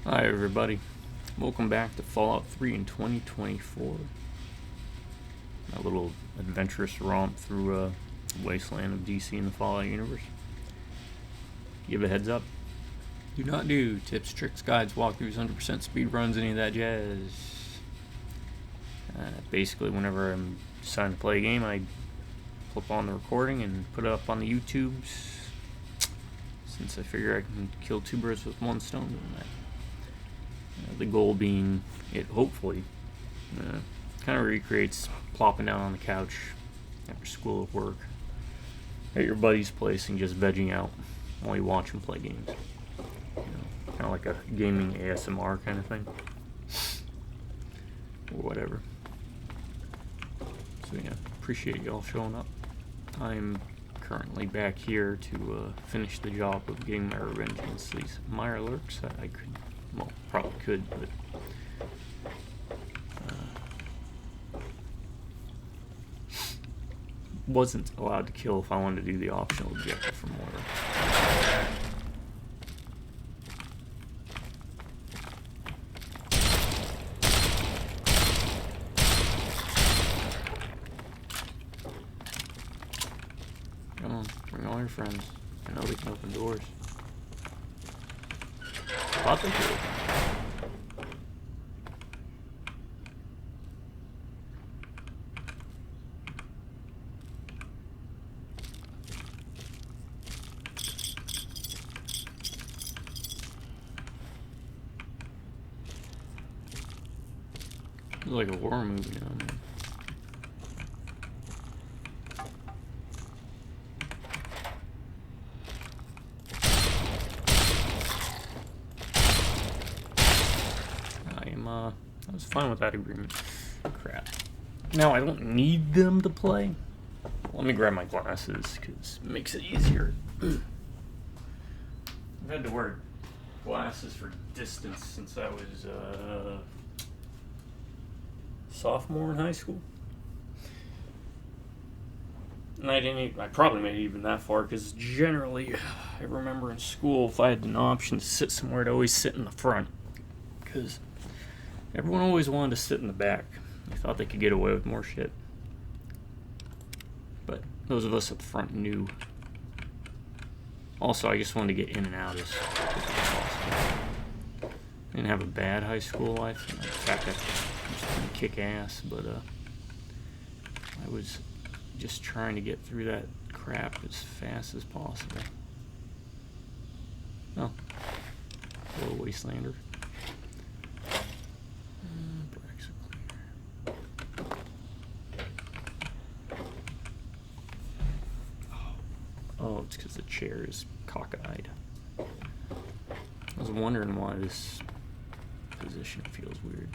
Hi everybody, welcome back to Fallout 3 in 2024. A little adventurous romp through a wasteland of DC in the Fallout universe. Give a heads up. Do not do tips, tricks, guides, walkthroughs, 100% speed runs, any of that jazz. Basically, whenever I'm deciding to play a game, I flip on the recording and put it up on the YouTubes, since I figure I can kill two birds with one stone doing that. The goal being, it hopefully kind of recreates plopping down on the couch after school or work at your buddy's place and just vegging out while you watch him play games. Kind of like a gaming ASMR kind of thing, or whatever. So yeah, appreciate y'all showing up. I'm currently back here to finish the job of getting my revenge against these Mirelurks that I could. Well, probably could, but wasn't allowed to kill if I wanted to do the optional objective for mortar. Come on, bring all your friends. I know they can open doors. Thought they could. It's like a horror movie down there. I was fine with that agreement. Crap. Now I don't need them to play. Let me grab my glasses, because it makes it easier. I've had to wear glasses for distance since I was sophomore in high school. And I probably made it even that far, because generally, I remember in school, if I had an option to sit somewhere, I'd always sit in the front. Because everyone always wanted to sit in the back. They thought they could get away with more shit. But those of us at the front knew. Also, I just wanted to get in and out as quickly as possible. I didn't have a bad high school life. In fact, I was pretty kick-ass, but I was just trying to get through that crap as fast as possible. Oh, little wastelander. Oh, it's because the chair is cockeyed. I was wondering why this position feels weird.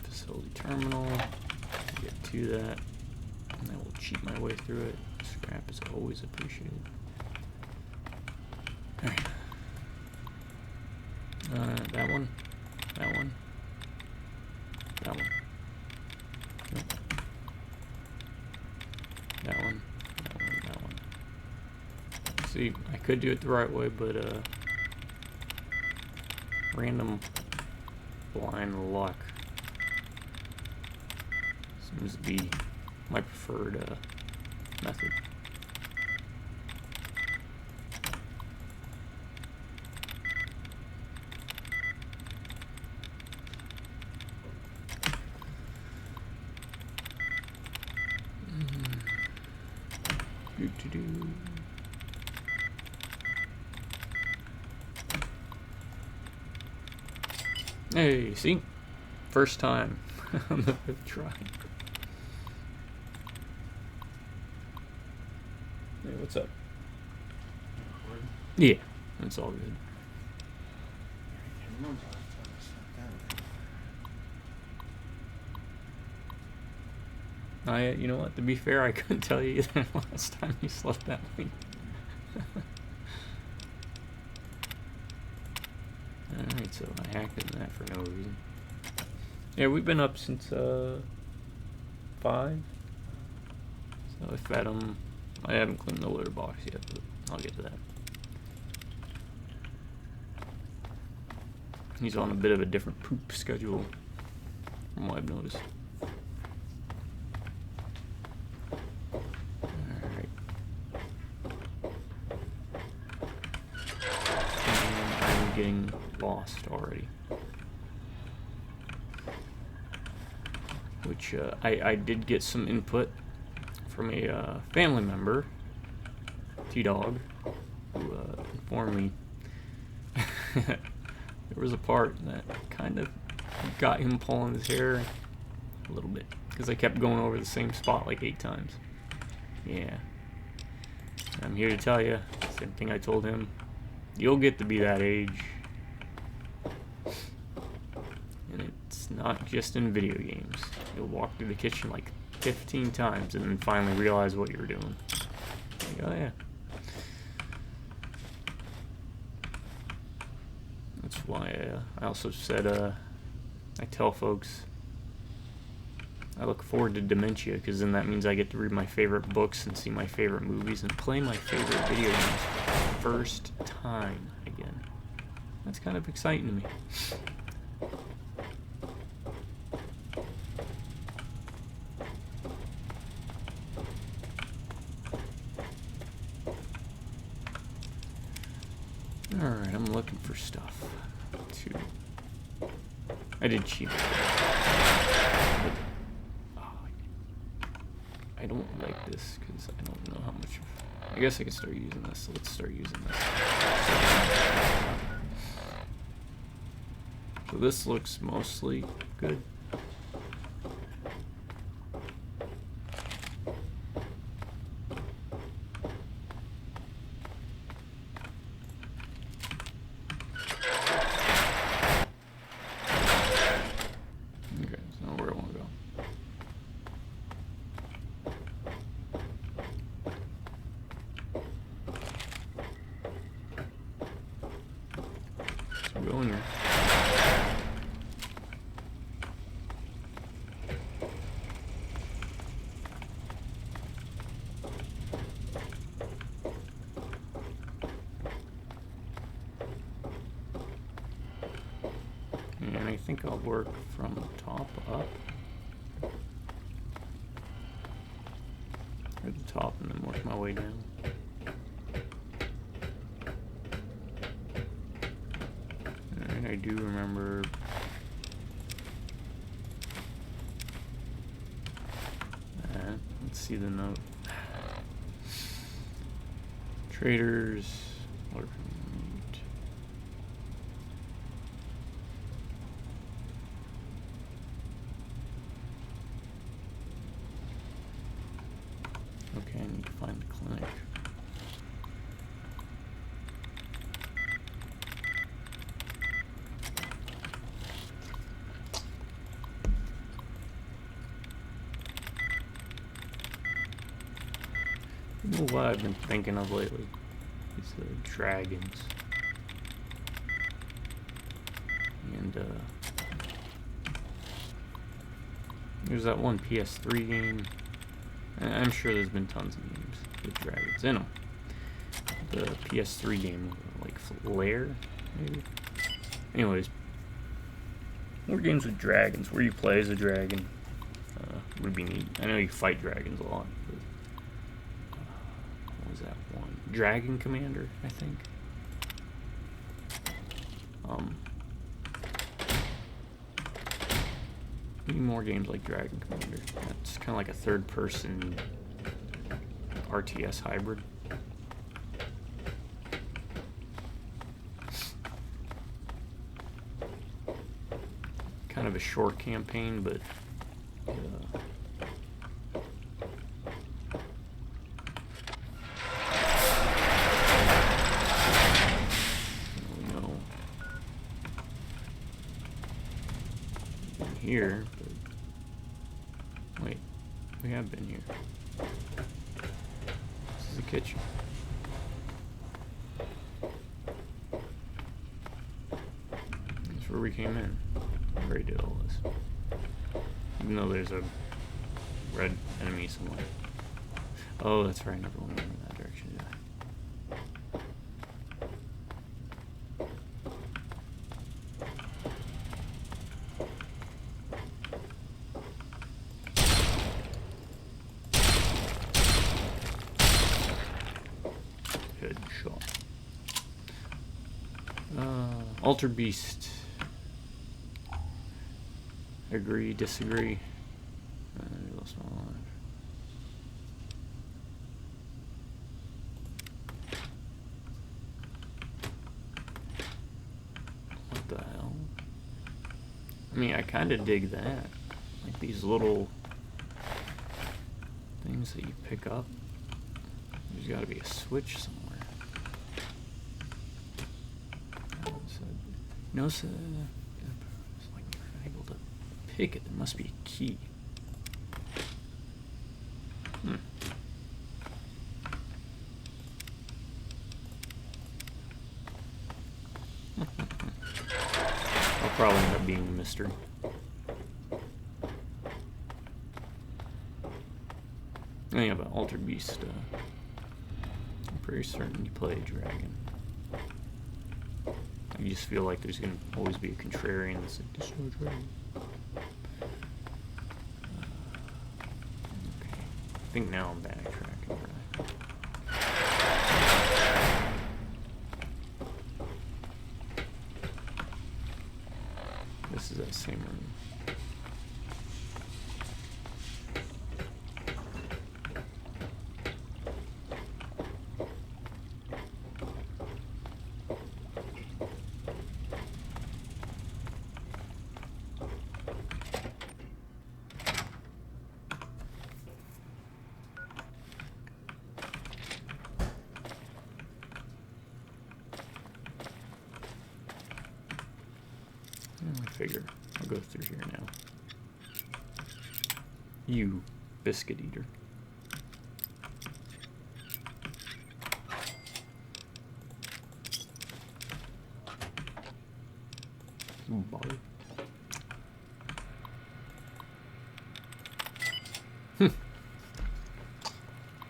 Facility terminal. Get to that. And I will cheat my way through it. Scrap is always appreciated. Alright. That one. That one. That one. Nope. That one. That one. That one. See, I could do it the right way, but random blind luck seems to be my preferred method. Do-do-do. Hey, see? First time on the 5th try. Hey, what's up? Yeah, it's all good. You know what? To be fair, I couldn't tell you either last time you slept that night. Alright, so I hacked into that for no reason. Yeah, we've been up since 5. So I fed them. I haven't cleaned the litter box yet, but I'll get to that. He's on a bit of a different poop schedule from what I've noticed. Alright. And I'm getting lost already. Which I did get some input from a family member, T-Dog, who informed me there was a part that kind of got him pulling his hair a little bit because I kept going over the same spot like 8 times. Yeah. I'm here to tell you, same thing I told him. You'll get to be that age. And it's not just in video games. You'll walk through the kitchen like 15 times and then finally realize what you were doing. Like, oh yeah. That's why I also said, I tell folks I look forward to dementia, because then that means I get to read my favorite books and see my favorite movies and play my favorite video games for the first time again. That's kind of exciting to me. Alright, I'm looking for stuff too. I did cheat. I don't like this because I don't know how much. I guess I can start using this, so let's start using this. So this looks mostly good. Go in here. And I think I'll work from the top up. Or the top and then work my way down. I do remember that. Let's see the note. Traders. Order meat. Okay, I need to find the clinic. You know what I've been thinking of lately? It's the dragons. And there's that one PS3 game. I'm sure there's been tons of games with dragons in them. The PS3 game, like Flare, maybe? Anyways, more games with dragons, where you play as a dragon. Would be neat. I know you fight dragons a lot, but what was that one? Dragon Commander, I think. Need more games like Dragon Commander. That's kind of like a third-person RTS hybrid. Kind of a short campaign, but here, but wait, we have been here. This is the kitchen. That's where we came in. I already did all this. Even though there's a red enemy somewhere. Oh, that's right, I never went in that direction, did I? Alter Beast. Agree, disagree. Lost my life. What the hell? I mean, I kind of dig that. Like these little things that you pick up. There's got to be a switch somewhere. Notice, it's like you're able to pick it. There must be a key. I'll probably end up being a mystery. Oh yeah, but Altered Beast, I'm pretty certain you play a dragon. I just feel like there's going to always be a contrarian that's like, there's no dragon. Okay. I think now I'm backtracking, right? This is that same room. I figure I'll go through here now. You biscuit eater. Bother.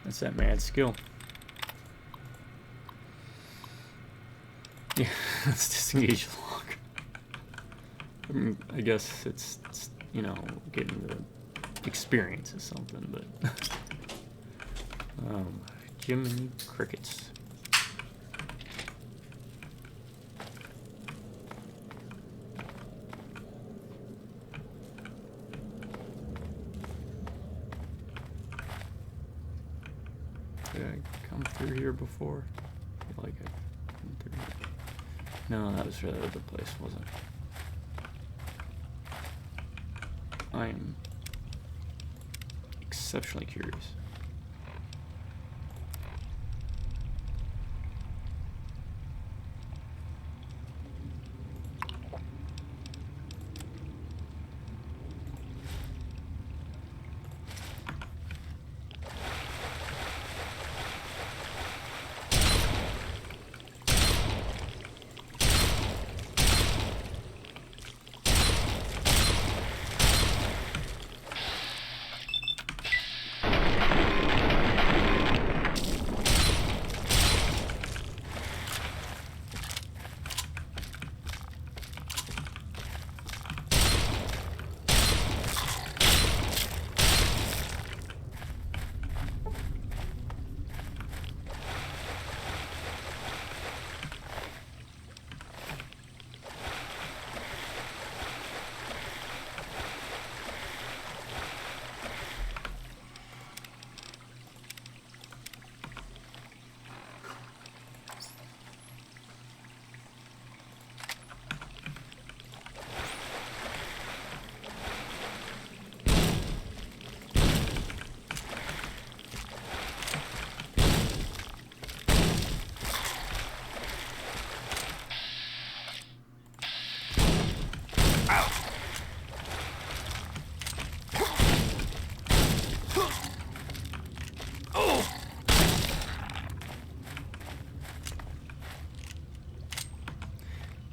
That's that mad skill. Yeah, let's disengage the lock. I mean, I guess it's, you know, getting the experience is something, but Jiminy Crickets. Did I come through here before? I feel like I come through here. No, that was for the other place, wasn't it? I'm exceptionally curious.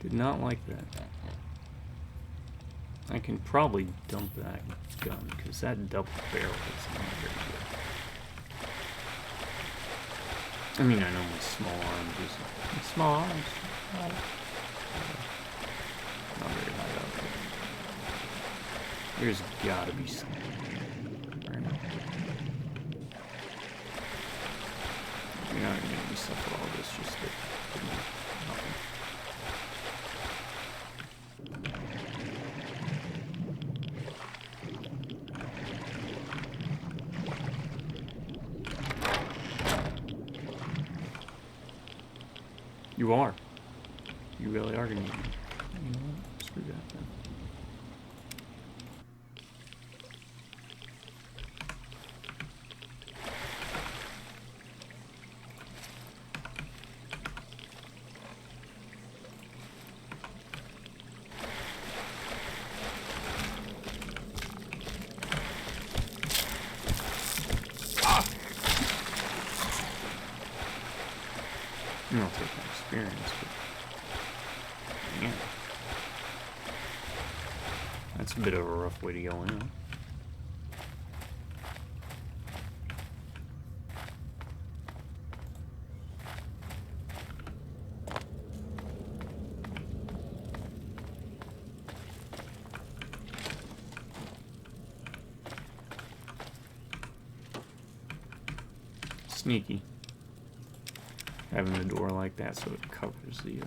Did not like that. I can probably dump that gun, because that double barrel is not very good. I mean, I know my small arms is... Small arms? Not very high up. There's gotta be something. Right? You're not gonna get me stuff for all this, just nothing. You are. You really are gonna need me. You know what? Screw that then. I'll take my experience, but yeah. That's a bit of a rough way to go in. Sneaky. Having a door like that so it covers the either?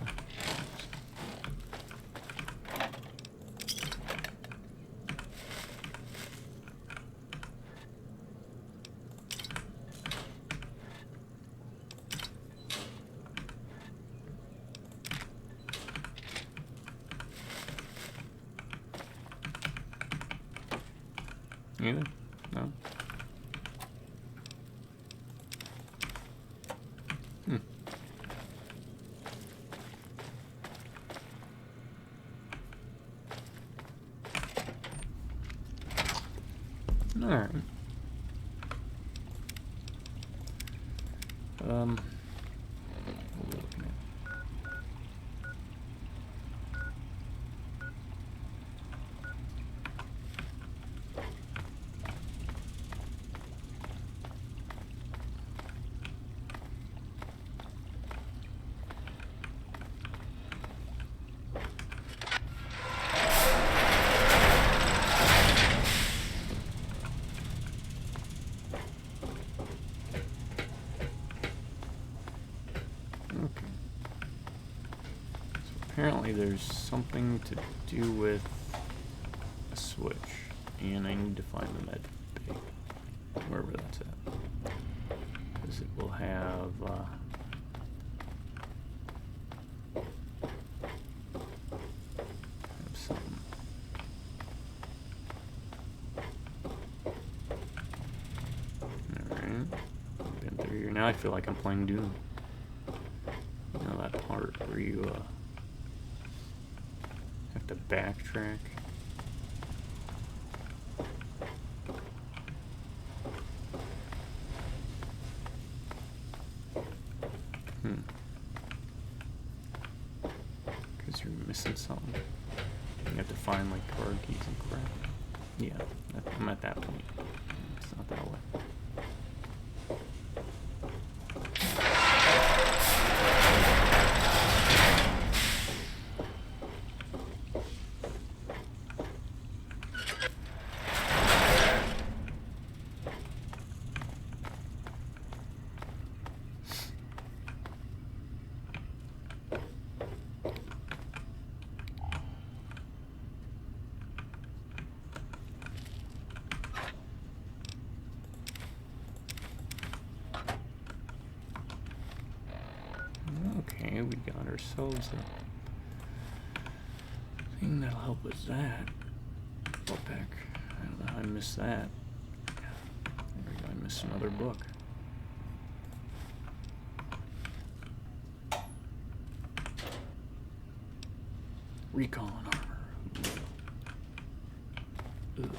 No? Alright. What are we looking at? Apparently there's something to do with a switch, and I need to find the med bay, wherever that's at, because it will have something. Alright, been through here. Now I feel like I'm playing Doom. You know that part where you have to backtrack. Because you're missing something. You have to find like card keys and crap. Yeah, I'm at that point. It's not that way. Okay, we got ourselves a thing that'll help with that. Book back. I don't know how I missed that. There we go, I missed another book. Recon armor. Ugh.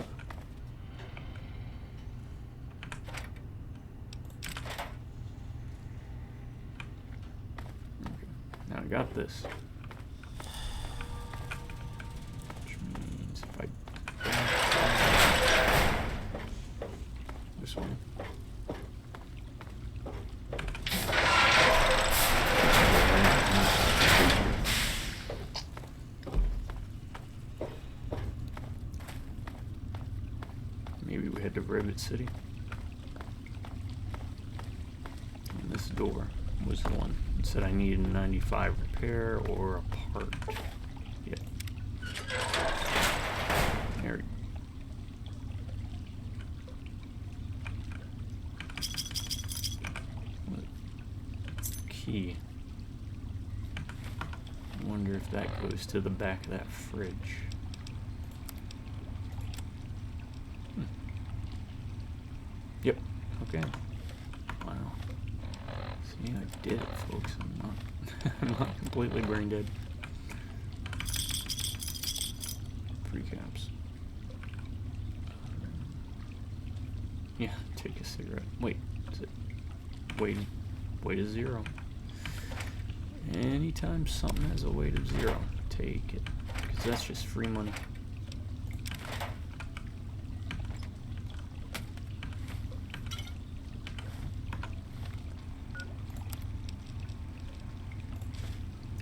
Now I got this. Which means if I this one. Maybe we head to Rivet City. And this door was the one. It said I needed a 95 repair or a part. Yeah. There we go. Key. that goes to the back of that fridge. Yep. Okay. Wow. See, I did it, folks. I'm not completely brain dead. 3 caps. Yeah, take a cigarette. Wait, is it? Weight is 0. Anytime something has a weight of 0, take it. Because that's just free money.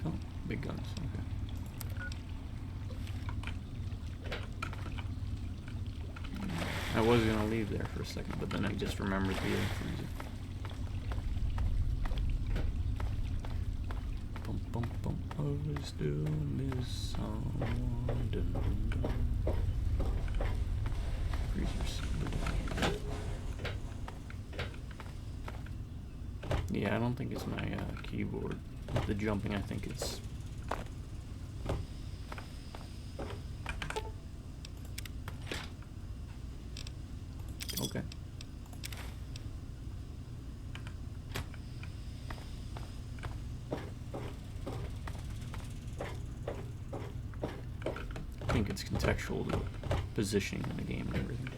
Oh, big guns, okay. I was gonna leave there for a second, but then I just remembered the air freezer. Bum bum bum, always still miss someone. Dun, dun, dun. Freezers. Yeah, I don't think it's my keyboard. The jumping, I think it's. Okay. I think it's contextual to positioning in the game and everything.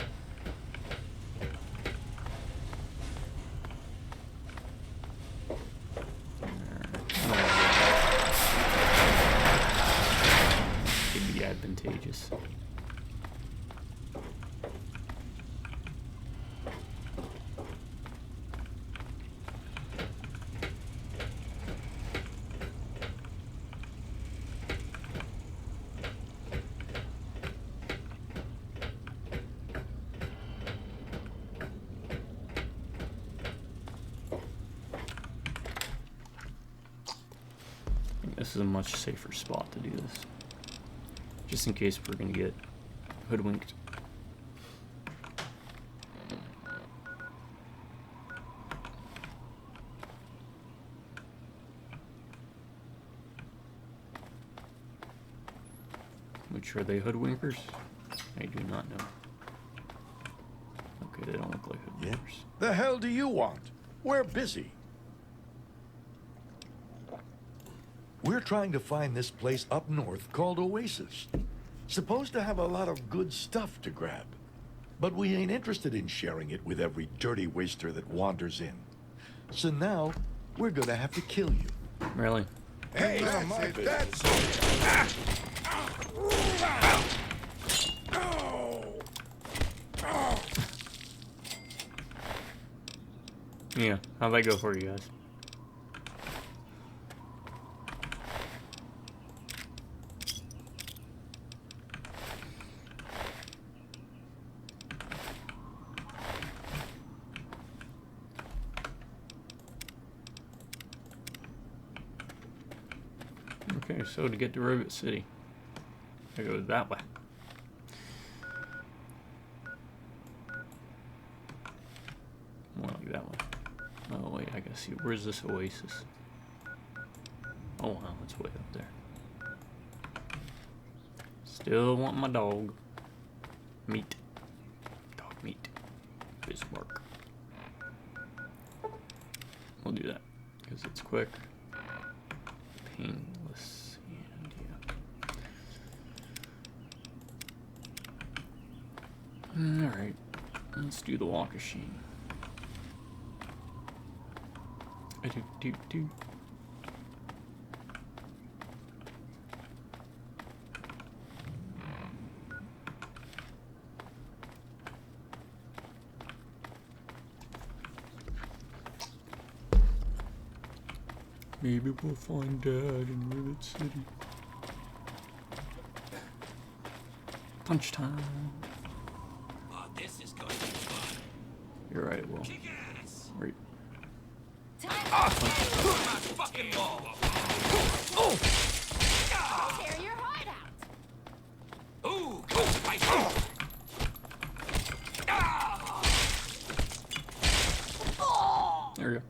Could be advantageous. This is a much safer spot to do this. Just in case we're gonna get hoodwinked. Which are they hoodwinkers? I do not know. Okay, they don't look like hoodwinkers. Yeah. The hell do you want? We're busy. We're trying to find this place up north called Oasis. Supposed to have a lot of good stuff to grab. But we ain't interested in sharing it with every dirty waster that wanders in. So now, we're gonna have to kill you. Really? Hey, that's Yeah, how'd that go for you guys? Okay, so to get to Rivet City, I go that way. More like that one. Oh wait, I gotta see. Where's this Oasis? Oh wow, it's way up there. Still want my dog. Meat. Dog meat. Bismarck. We'll do that. Because it's quick. Painless. And yeah. Alright. Let's do the walk machine. Do. Maybe we'll find Dad in Rivet City. Punch time. Oh, this is going to be fun. You're right, it will. Kick ass. Right. My fucking wall. Tear your heart out. Ooh, go spicy. There we go.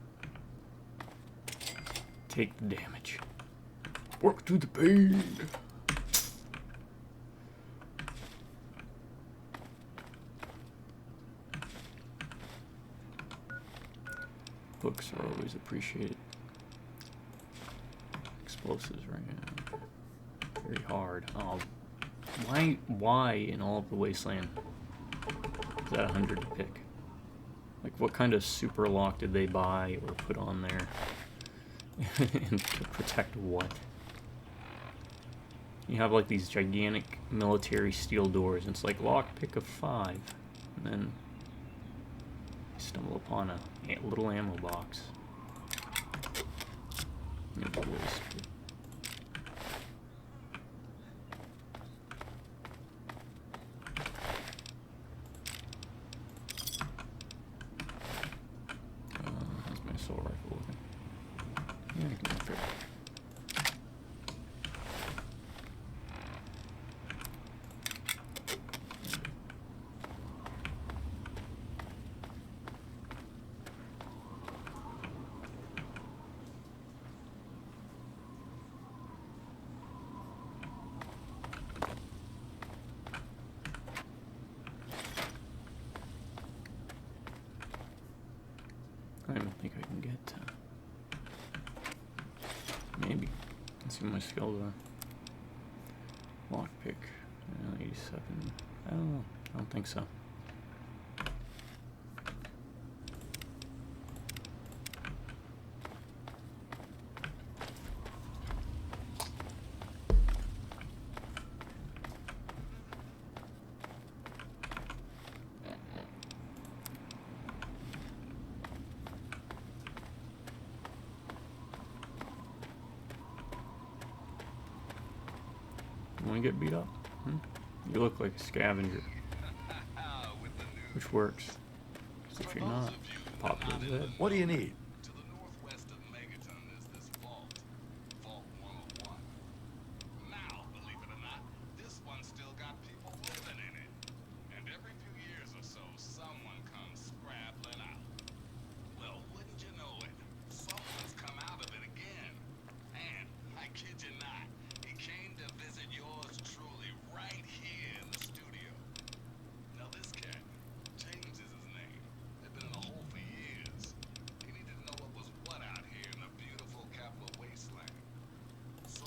Take the damage. Work through the pain. Books are always appreciated. Explosives right now. Very hard. Oh, why in all of the wasteland is that 100 to pick? Like, what kind of super lock did they buy or put on there? And to protect what? You have like these gigantic military steel doors, and it's like lockpick of 5, and then you stumble upon a little ammo box. Maybe waste. How's my assault rifle looking? Yeah, I can fit. I don't think I can get maybe. Let's see what my skills are. Lockpick, 87. I don't know. I don't think so. You want to get beat up? You look like a scavenger. Which works. 'Cause if you're not, pop his head. What do you need? To the northwest of Megaton is this vault. Vault 101. Now, believe it or not, this one still got people living in it. And every few years or so, someone comes scrabbling out. Well, wouldn't you know it? Someone's come out of it again. And, I kid you not, he came to visit yours truly right here in the studio. Now this cat, James is his name. They've been in a hole for years. He needed to know what was what out here in the beautiful capital wasteland. So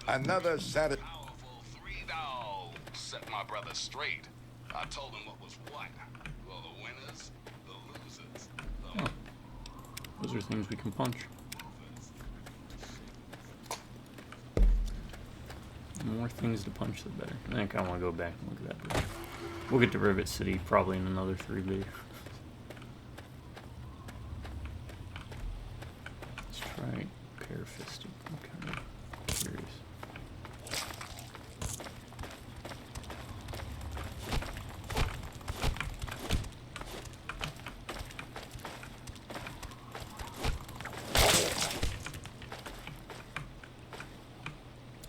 Another Saturday. powerful 3 dogs set my brother straight. I told him what was what. Well, the winners, the losers, the Those are things we can punch. The more things to punch, the better. I think I want to go back and look at that bridge. We'll get to Rivet City probably in another 3 videos. Let's try Parafisted. I'm kind of curious.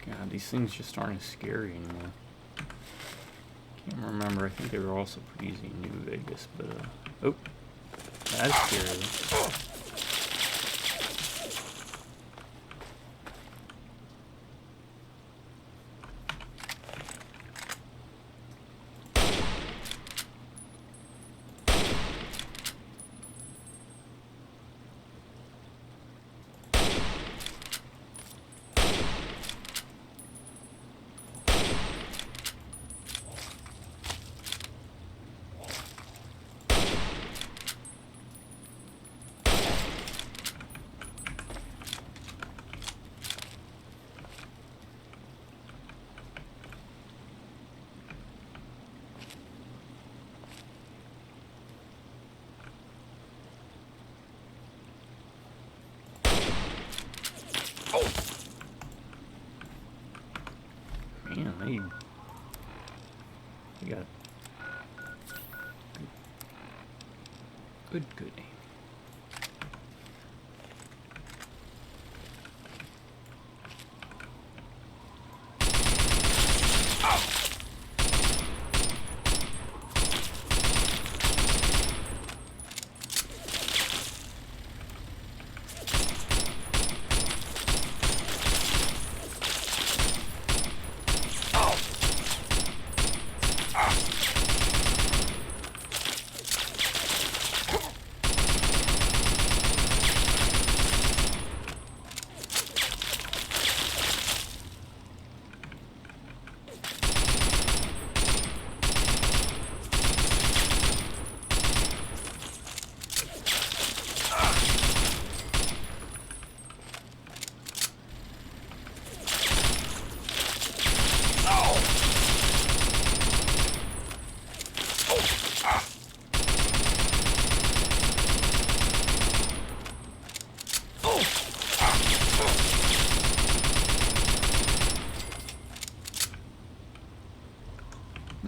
God, these things just aren't as scary anymore. Can't remember. I think they were also pretty easy in New Vegas, but oh, that's scary. Man, they got good aim.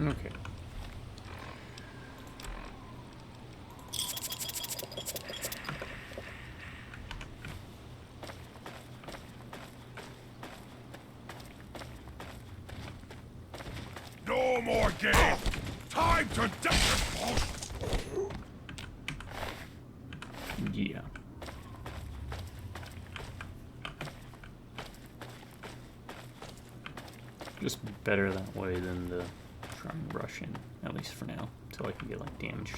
Okay. No more game! Time to death! Yeah. Just better that way than the try and rush in, at least for now, until I can get like damage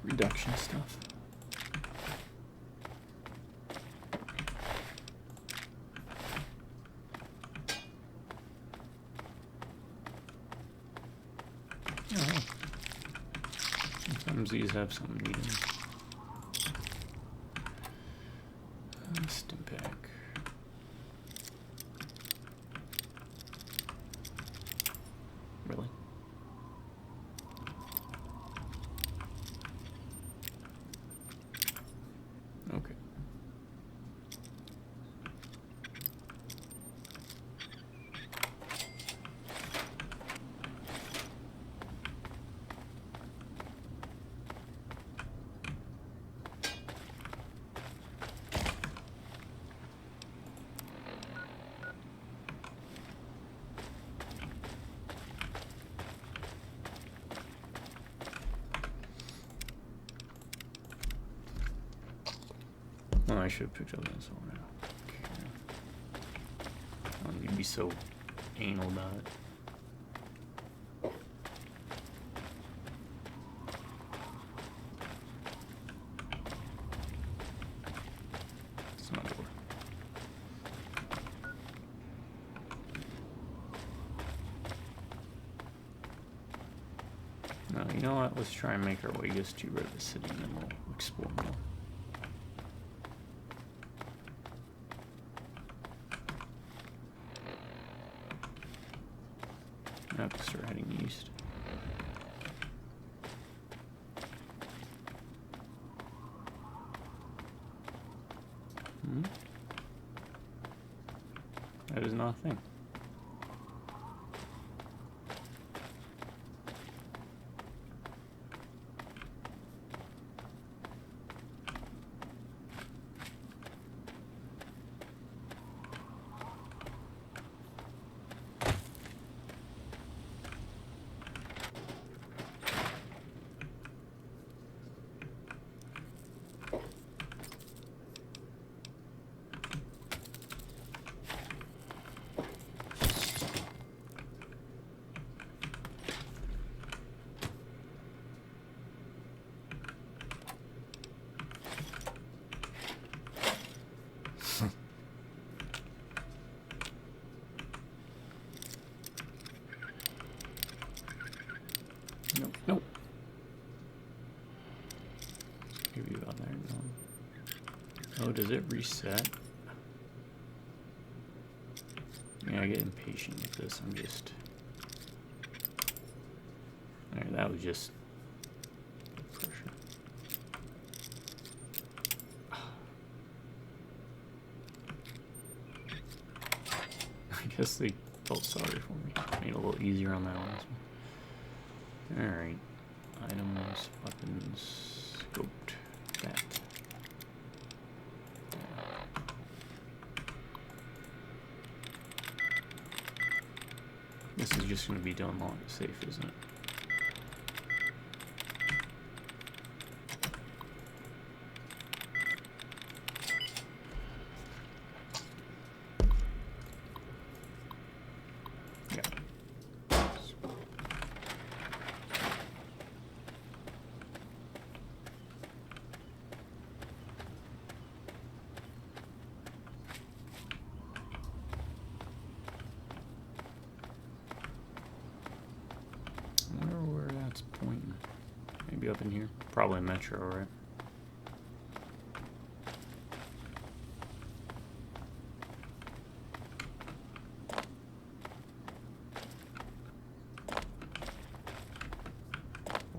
reduction stuff. Oh. Sometimes these have something neat in them. Stimpack. Really? Okay. Oh, I should have picked up this one now. Okay. I don't need to be so anal about it. It's not door. No, you know what? Let's try and make our way just to Rivet City and then we'll explore more. I have to start heading east. Hmm? That is not a thing. Nope, nope. Maybe about there. No. Oh, does it reset? Yeah, I get impatient with this. I'm just... Alright, that was just... pressure. I guess they felt sorry for me. Made it a little easier on that last one. Alright. Items, weapons, scoped, that. This is just going to be done long and safe, isn't it? Yeah. I wonder where that's pointing. Maybe up in here. Probably Metro, right?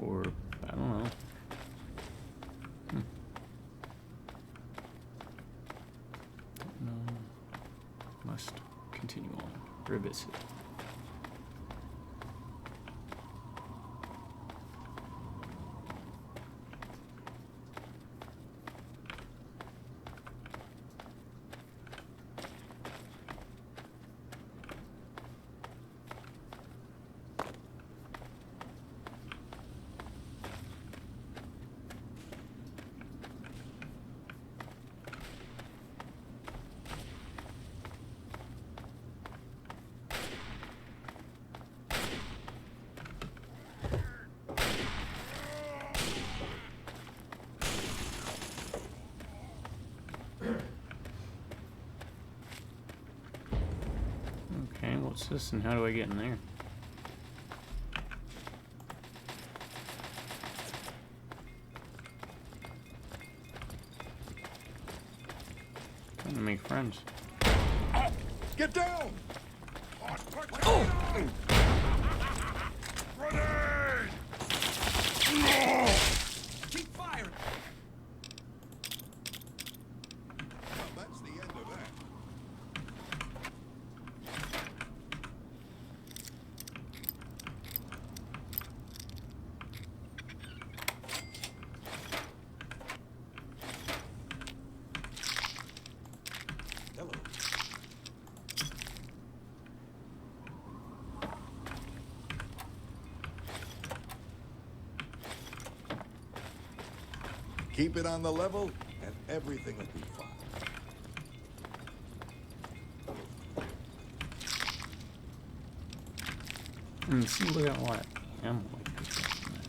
Or, I don't know. No. Must continue on. Rivet City. this, and how do I get in there? Trying to make friends. Get down! Keep firing! Well, that's the end of that. Hello. Keep it on the level, and everything will be fine. See, look at what ammo I picked up from that.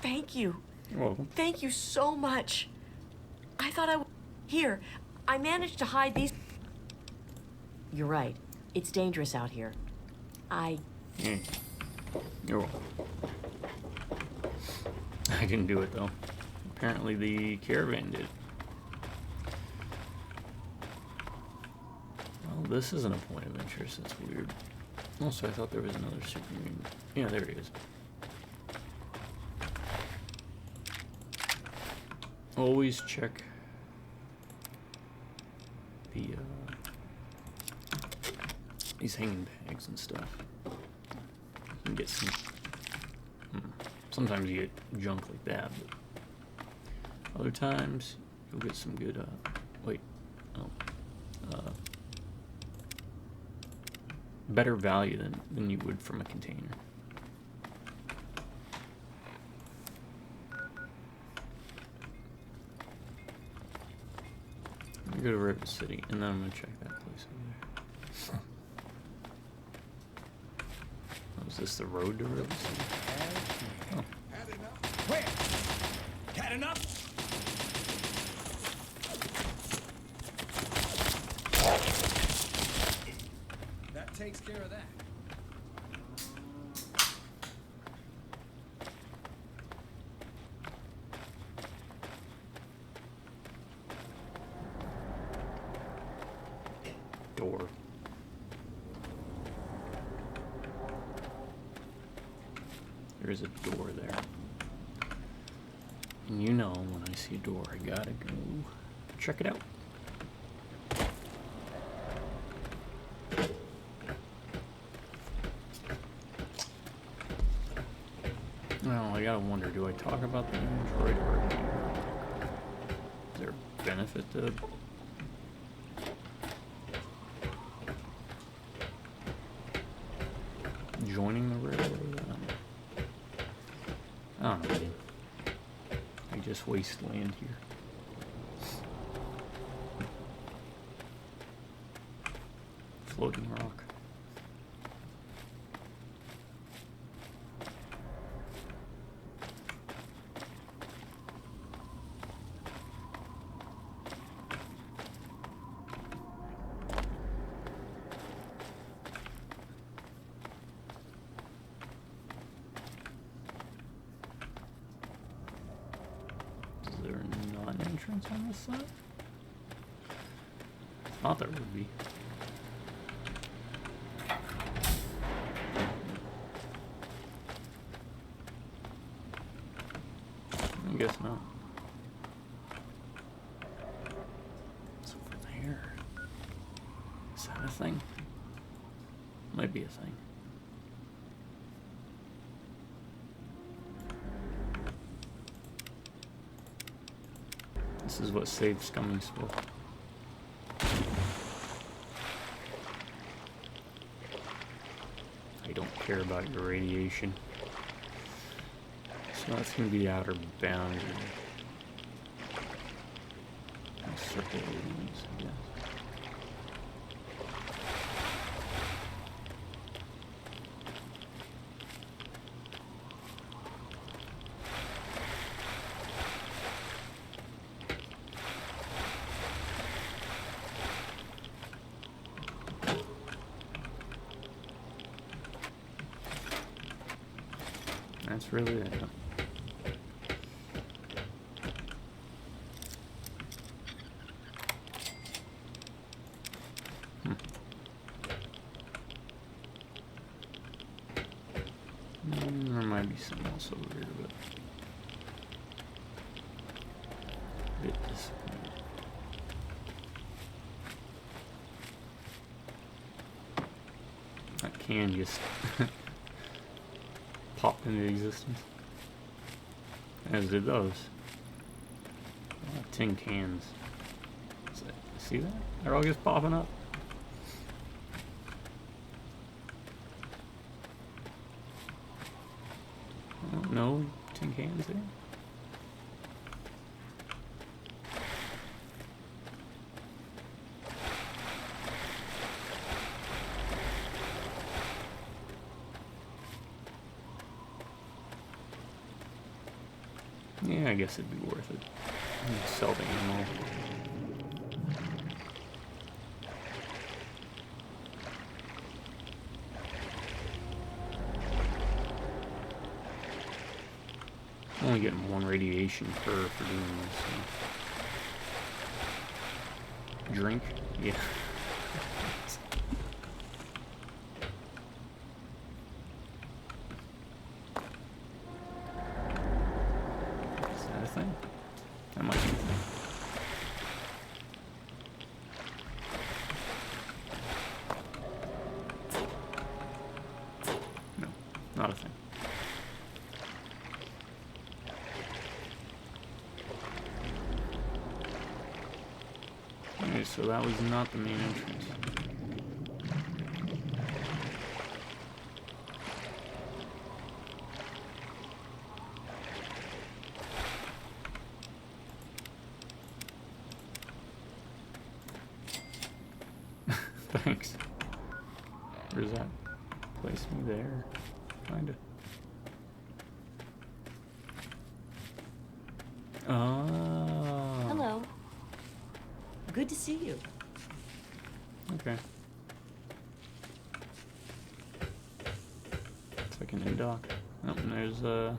Thank you. You're welcome. Thank you so much. I thought I would. Here, I managed to hide these. You're right. It's dangerous out here. Yeah. You're welcome. I didn't do it though. Apparently the caravan did. Well, this isn't a point of interest. That's weird. Also, I thought there was another super mutant. Yeah, there he is. Always check the these hanging bags and stuff. You can get some. Sometimes you get junk like that, but other times you'll get some good. Better value than you would from a container. I'm gonna go to Rivet City, and then I'm gonna check that place over there. Oh, is this the road to Rivet City? Oh. Had enough? Where? Had enough? That takes care of that. Door. There is a door there. And you know, when I see a door, I gotta go check it out. Well, I gotta wonder, do I talk about the Android or is there a benefit to joining the railroad? I don't know, man. I just waste land here. Floating rock. Is there not an entrance on this side? Thought there would be. I guess not. It's over there. Is that a thing? Might be a thing. This is what saves Scumming's for. I don't care about your radiation. So that's going to be the outer boundary. Circle rings, I guess. That's really it. There might be something else over here, but a bit disappointed. That can just pop into existence, as did those. Tin cans. See that? They're all just popping up. No tin cans there. Yeah, I guess it'd be worth it. Sell the ammo. Only getting 1 radiation for doing this. So. Drink? Yeah. Is that a thing? That might be a thing. No, not a thing. Okay, so that was not the main entrance. Thanks. Where's that? Place me there. Kinda. Oh. Hello. Good to see you. Okay. It's like an in-dock. Oh, and there's a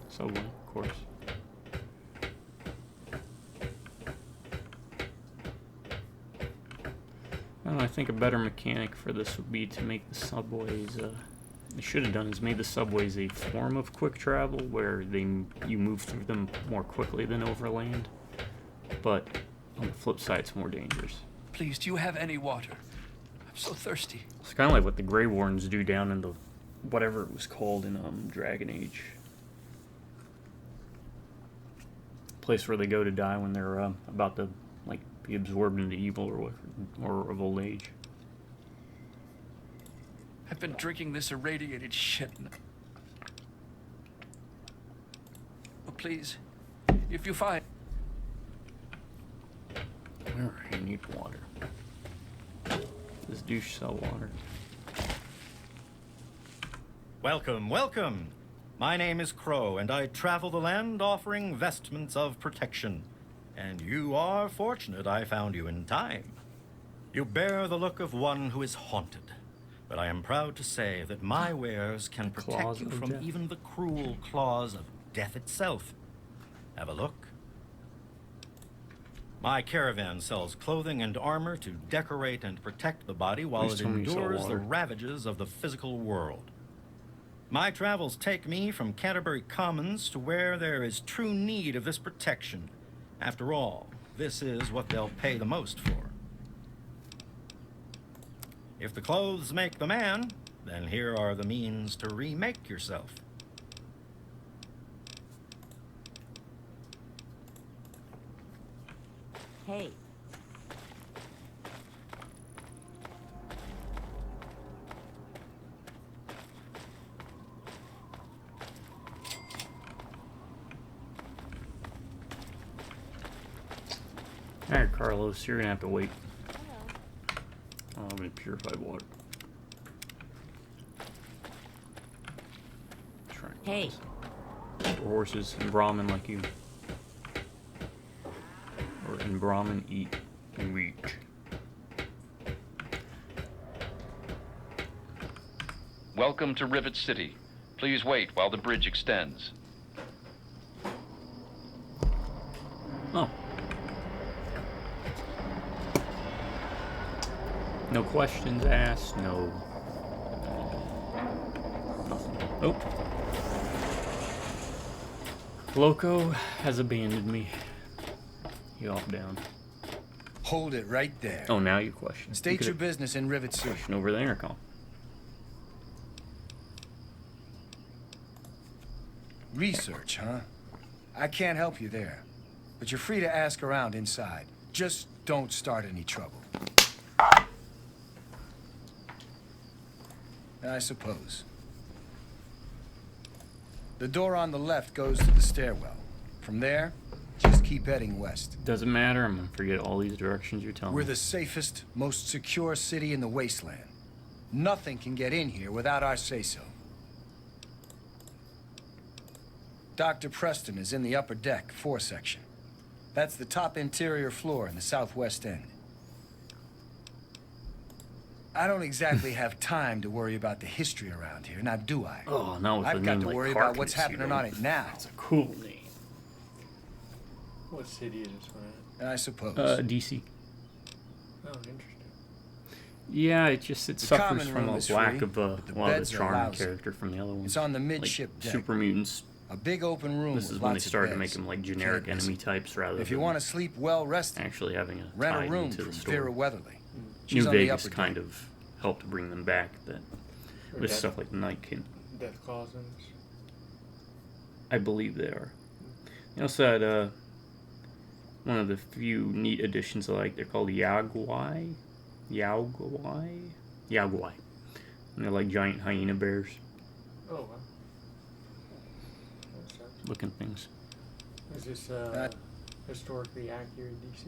subway, of course. I don't know, I think a better mechanic for this would be to make the subways, they should have done is made the subways a form of quick travel where you move through them more quickly than overland. But on the flip side, it's more dangerous. Please, do you have any water? I'm so thirsty. It's kind of like what the Grey Warrens do down in the whatever it was called in Dragon Age. Place where they go to die when they're about to like be absorbed into evil or of old age. I've been drinking this irradiated shit. Oh, please, if you find... Alright, I need water. Does douche sell water? Welcome, welcome. My name is Crow, and I travel the land offering vestments of protection. And you are fortunate I found you in time. You bear the look of one who is haunted. But I am proud to say that my wares can protect Claws you of from death. even the cruel claws of death itself. Have a look. My caravan sells clothing and armor to decorate and protect the body while Please it tell me you sell endures the water. ravages of the physical world. My travels take me from Canterbury Commons to where there is true need of this protection. After all, this is what they'll pay the most for. If the clothes make the man, then here are the means to remake yourself. Hey. Alright, Carlos, you're gonna have to wait. Oh, I'm gonna purified water. Hey. For horses and Brahmin like you. Or in Brahmin eat wheat. Welcome to Rivet City. Please wait while the bridge extends. Oh. No questions asked, no. Nothing. Oh. Loco has abandoned me. You off down. Hold it right there. Oh, now you question. State your business in Rivet City. Question over the intercom. Research, huh? I can't help you there. But you're free to ask around inside. Just don't start any trouble. I suppose. The door on the left goes to the stairwell. From there, just keep heading west. Doesn't matter, I'm gonna forget all these directions you're telling We're me. the safest, most secure city in the wasteland. Nothing can get in here without our say-so. Dr. Preston is in the upper deck, 4 section. That's the top interior floor in the southwest end. I don't exactly have time to worry about the history around here, now do I? Oh, no, with I've a got name to like worry Carcass, about what's you happening know. on it now. That's a cool name. What city is this one at? I suppose. DC. Oh, interesting. Yeah, it The suffers common from room a is lack free, of but the a lot of beds the are charming lousy. character from the other ones. It's on the Like midship deck. super mutants. A big open room This with is when they lots of started to beds. make them like You generic can't miss enemy it. types rather If you than want to sleep well rested, actually having a rent tie a room into from the Vera story. Weatherly. New She's on the Vegas upper kind deck. of helped to bring them back that Or with death- stuff like the Night King. Death Cousins. I believe they are. They also had one of the few neat additions I like. They're called GotY. GotY. And they're like giant hyena bears Oh, wow. What's that? looking things. Is this historically accurate DC?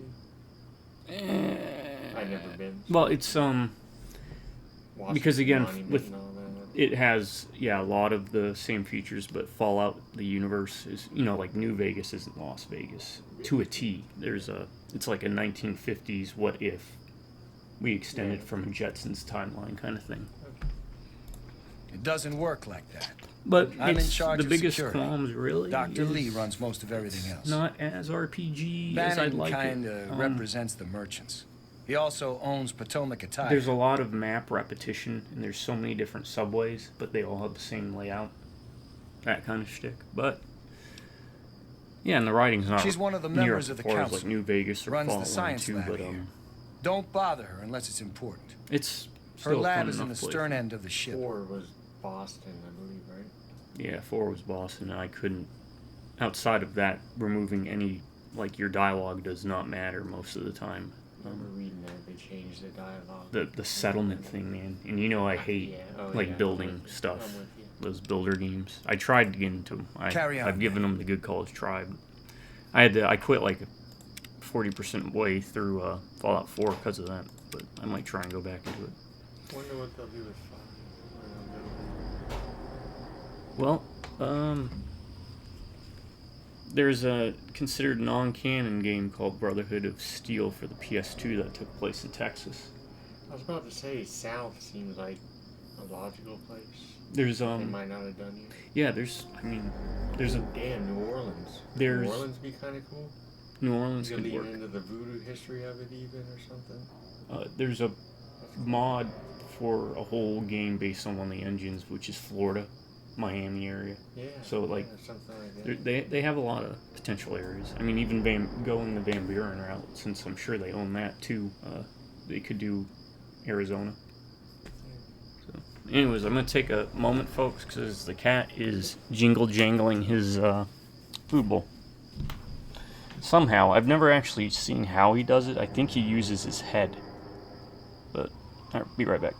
Eh, I've never been. Well, it's Washington because again, Monument with and all that. it has a lot of the same features, but Fallout the universe is like New Vegas isn't Las Vegas to a T. It's like a 1950s what if we extended from a Jetsons timeline kind of thing. It doesn't work like that. But I'm in it's charge the of biggest security. qualms really. Dr. is Lee runs most of everything else. Not as RPG as I'd Bannon like kind it. of represents the merchants. He also owns Potomac Attire. There's a lot of map repetition, and there's so many different subways, but they all have the same layout. That kind of shtick. But yeah, and the writing's not. She's one of the near members up of the to par as, council. like New Vegas or Runs the Fallout 1 science too, lab but here. Don't bother her unless it's important. it's Her still a lab fun is in the enough place. stern end of the ship. 4 was Boston, I believe, right? Yeah, 4 was Boston, and I couldn't. Outside of that, removing any your dialogue does not matter most of the time. I remember reading that they changed the dialogue. The settlement thing, man, and I hate Yeah, oh, like yeah, I'm building with you. stuff. I'm with you. Those builder games. I tried to get into them. Carry on, I've given them the good college try. But I quit like 40% way through Fallout 4 because of that. But I might try and go back into it. Wonder what they'll do with 5. Well, there's a considered non-canon game called Brotherhood of Steel for the PS2 that took place in Texas. I was about to say South seems like a logical place. There's They might not have done you. yeah, there's a Damn, New Orleans. There's- New Orleans be kind of cool. New Orleans You could lean work. into the voodoo history of it even or something. There's a mod for a whole game based on one of the engines, which is Florida, Miami area. Yeah. So, like, yeah, something like that. They have a lot of potential areas. I mean, even going the Van Buren route, since I'm sure they own that too. They could do Arizona. So, anyways, I'm gonna take a moment, folks, because the cat is jingle jangling his food bowl. Somehow, I've never actually seen how he does it. I think he uses his head. But I'll be right back.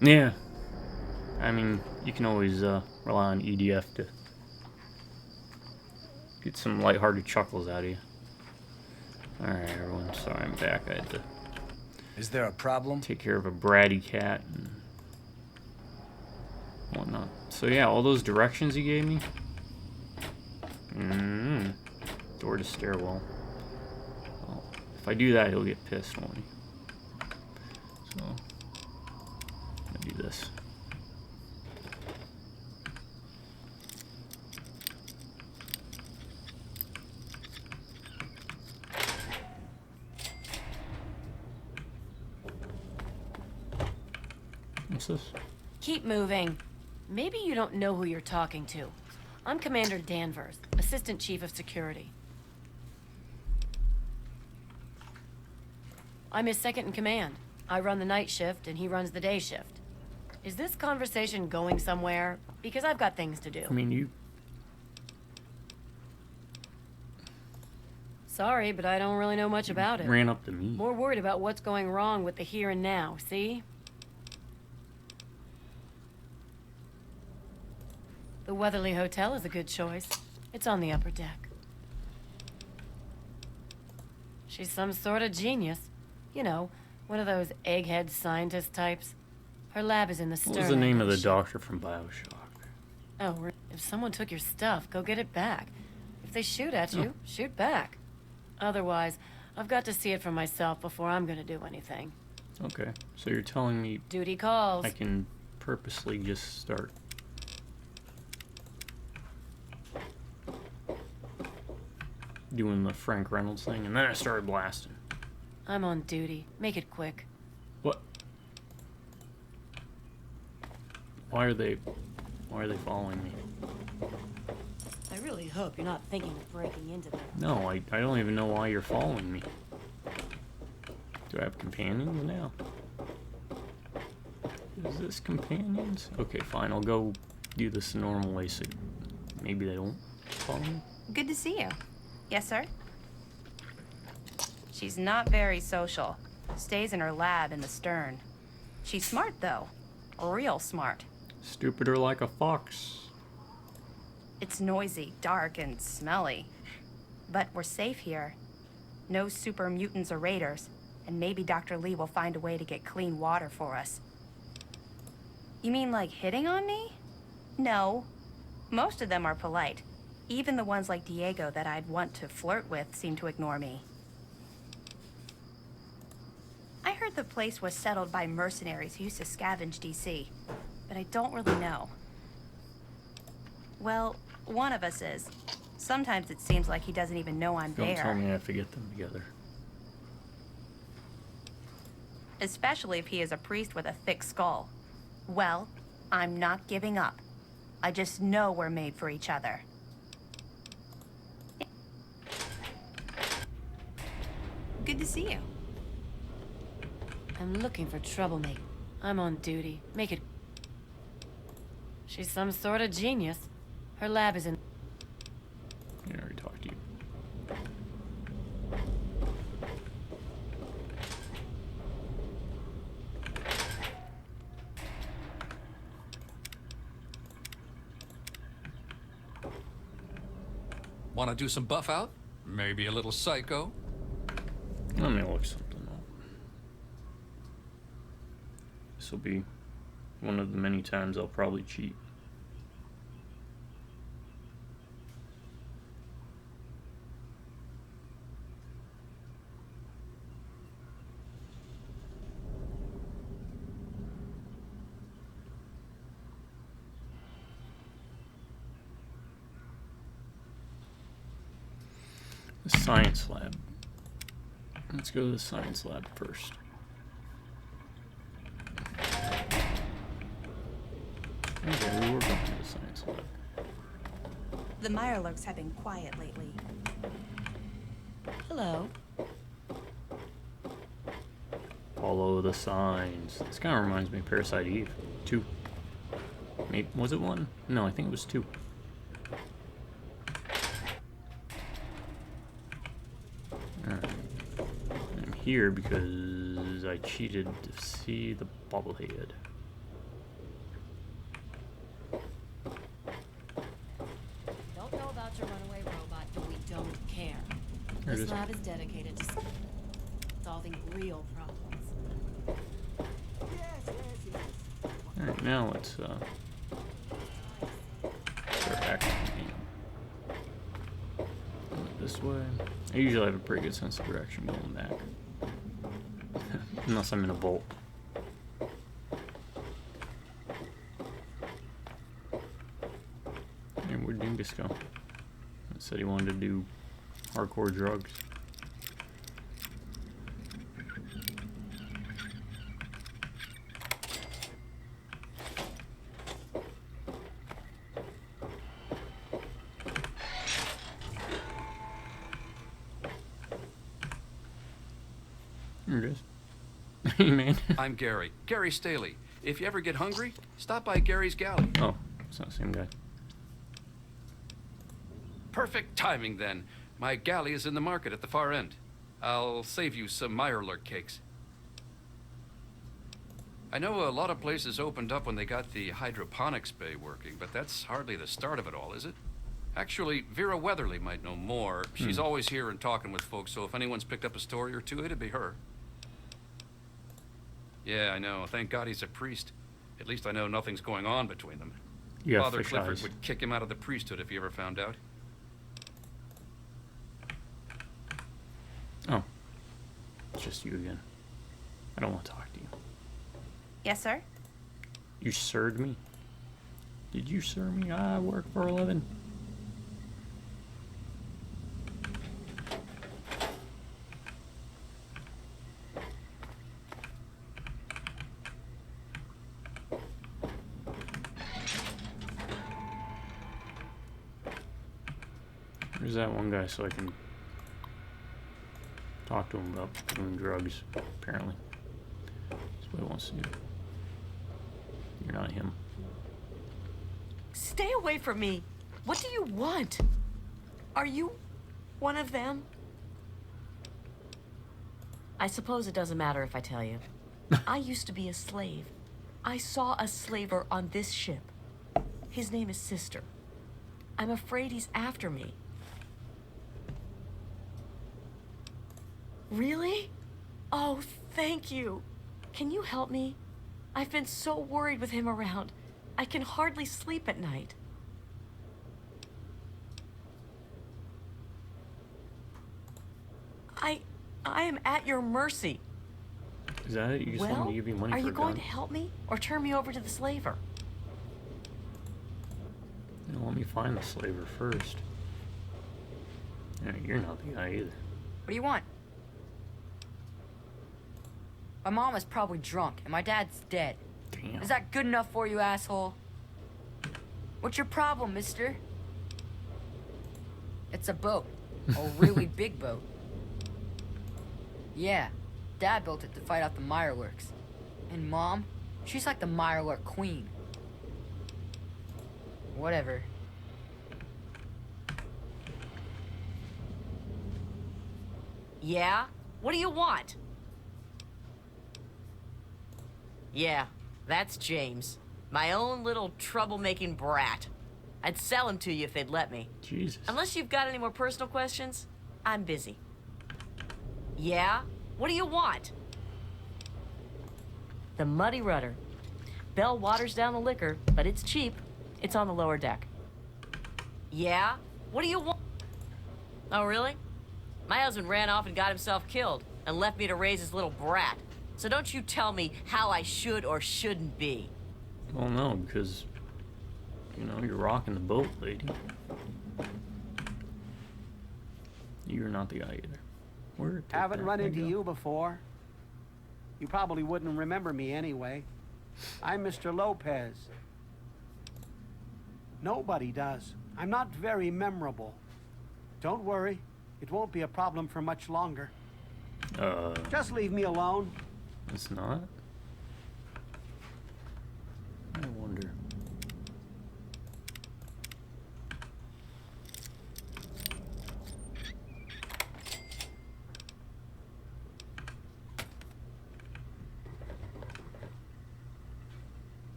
Yeah. I mean, you can always rely on EDF to get some lighthearted chuckles out of you. Alright, everyone. Sorry, I'm back. I had to Is there a problem? take care of a bratty cat and whatnot. So yeah, all those directions you gave me. Door to stairwell. Well, if I do that, he'll get pissed, won't he? So, I'm gonna do this. What's this? Keep moving. Maybe you don't know who you're talking to. I'm Commander Danvers, Assistant Chief of Security. I'm his second in command. I run the night shift, and he runs the day shift. Is this conversation going somewhere? Because I've got things to do. I mean, you... Sorry, but I don't really know much about it. ran up to me. More worried about what's going wrong with the here and now, see? The Weatherly Hotel is a good choice. It's on the upper deck. She's some sort of genius. You know, one of those egghead scientist types. Her lab is in the stern. What was the name of the doctor from BioShock? Oh, if someone took your stuff, go get it back. If they shoot at you, shoot back. Otherwise, I've got to see it for myself before I'm gonna do anything. Okay, so you're telling me Duty calls. I can purposely just start doing the Frank Reynolds thing, and then I started blasting. I'm on duty. Make it quick. What? Why are they following me? I really hope you're not thinking of breaking into them. No, I don't even know why you're following me. Do I have companions now? Is this companions? Okay, fine, I'll go do this the normal way so maybe they don't follow me. Good to see you. Yes, sir? She's not very social. Stays in her lab in the stern. She's smart, though. Real smart. Stupider like a fox. It's noisy, dark, and smelly. But we're safe here. No super mutants or raiders, and maybe Dr. Lee will find a way to get clean water for us. You mean like hitting on me? No. Most of them are polite. Even the ones like Diego that I'd want to flirt with seem to ignore me. I heard the place was settled by mercenaries who used to scavenge DC, but I don't really know. Well, one of us is. Sometimes it seems like he doesn't even know I'm Don't there. tell me I have to get them together. Especially if he is a priest with a thick skull. Well, I'm not giving up. I just know we're made for each other. Good to see you. I'm looking for troublemaker. I'm on duty. Make it... She's some sort of genius. Her lab is in... I already talked to you. Want to do some buff out? Maybe a little psycho? Let me look something up. This will be one of the many times I'll probably cheat. The science lab. Let's go to the science lab first. Okay, we were going to the science lab. The Mirelurks have been quiet lately. Hello. Follow the signs. This kind of reminds me of Parasite Eve. 2. Maybe, was it 1? No, I think it was 2. Alright. I'm here because I cheated to see the bobblehead. There it This is. lab is dedicated to solving real problems. Alright, now let's start acting. This way. I usually have a pretty good sense of direction going back. Unless I'm in a vault. And where'd Dingus go? He said he wanted to do hardcore drugs. There it is. Hey, man. I'm Gary. Gary Staley. If you ever get hungry, stop by Gary's Galley. Oh, it's not the same guy. Perfect timing, then. My galley is in the market at the far end. I'll save you some Mirelurk cakes. I know a lot of places opened up when they got the hydroponics bay working, but that's hardly the start of it all, is it? Actually, Vera Weatherly might know more. She's always here and talking with folks, so if anyone's picked up a story or two, it'd be her. Yeah, I know. Thank God he's a priest. At least I know nothing's going on between them. You have Father fish Clifford eyes. would kick him out of the priesthood if he ever found out. Oh. It's just you again. I don't want to talk to you. Yes, sir? You sirred me? Did you sir me? I work for a living. Where's that one guy so I can talk to him about doing drugs, apparently. That's what he wants to do. You're not him. Stay away from me. What do you want? Are you one of them? I suppose it doesn't matter if I tell you. I used to be a slave. I saw a slaver on this ship. His name is Sister. I'm afraid he's after me. Really? Oh, thank you. Can you help me? I've been so worried with him around. I can hardly sleep at night. I am at your mercy. Is that it? You just want me to give you money are for you a going gun? to help me or turn me over to the slaver? You know, let me find the slaver first. Yeah, you're not the guy either. What do you want? My mom is probably drunk, and my dad's dead. Damn. Is that good enough for you, asshole? What's your problem, mister? It's a boat. A really big boat. Yeah, Dad built it to fight off the Mirelurks. And Mom, she's like the Mirelurk queen. Whatever. Yeah? What do you want? Yeah, that's James. My own little troublemaking brat. I'd sell him to you if they'd let me. Jesus. Unless you've got any more personal questions, I'm busy. Yeah? What do you want? The Muddy Rudder. Bell waters down the liquor, but it's cheap. It's on the lower deck. Yeah? What do you want? Oh, really? My husband ran off and got himself killed and left me to raise his little brat. So don't you tell me how I should or shouldn't be. Well, no, because, you know, you're rocking the boat, lady. You're not the guy either. Where did Haven't that run guy into go? you before. You probably wouldn't remember me anyway. I'm Mr. Lopez. Nobody does. I'm not very memorable. Don't worry. It won't be a problem for much longer. Just leave me alone. It's not? I wonder.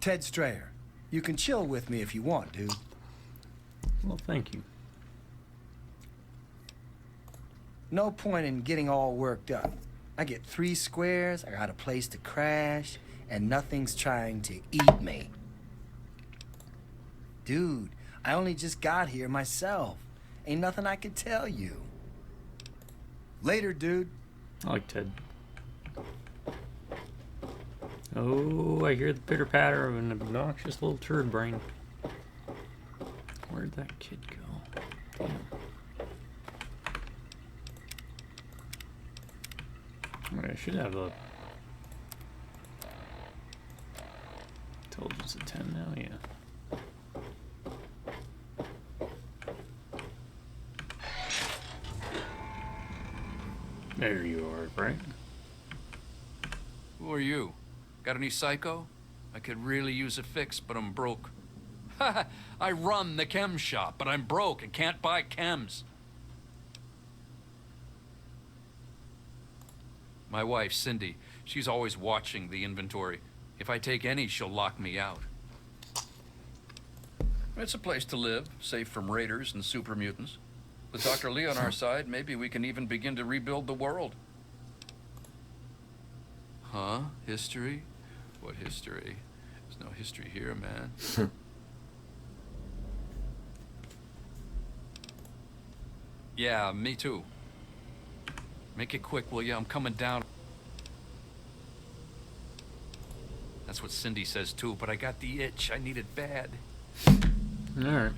Ted Strayer. You can chill with me if you want, dude. Well, thank you. No point in getting all worked up. I get 3 squares, I got a place to crash, and nothing's trying to eat me. Dude, I only just got here myself. Ain't nothing I could tell you. Later, dude. I like Ted. Oh, I hear the pitter patter of an obnoxious little turd brain. Where'd that kid go? Damn. Alright, I should have a intelligence of 10 now, yeah. There you are, right? Who are you? Got any psycho? I could really use a fix, but I'm broke. I run the chem shop, but I'm broke and can't buy chems. My wife, Cindy, she's always watching the inventory. If I take any, she'll lock me out. It's a place to live, safe from raiders and super mutants. With Dr. Lee on our side, maybe we can even begin to rebuild the world. Huh? History? What history? There's no history here, man. Yeah, me too. Make it quick, will you? I'm coming down. That's what Cindy says too, but I got the itch. I need it bad. Alright.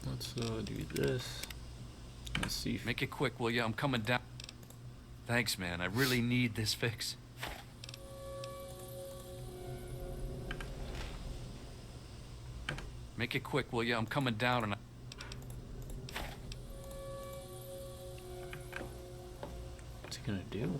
Let's do this. Let's see. Make it quick, will you? I'm coming down. Thanks, man. I really need this fix. Make it quick, will you? I'm coming down and What's he gonna do?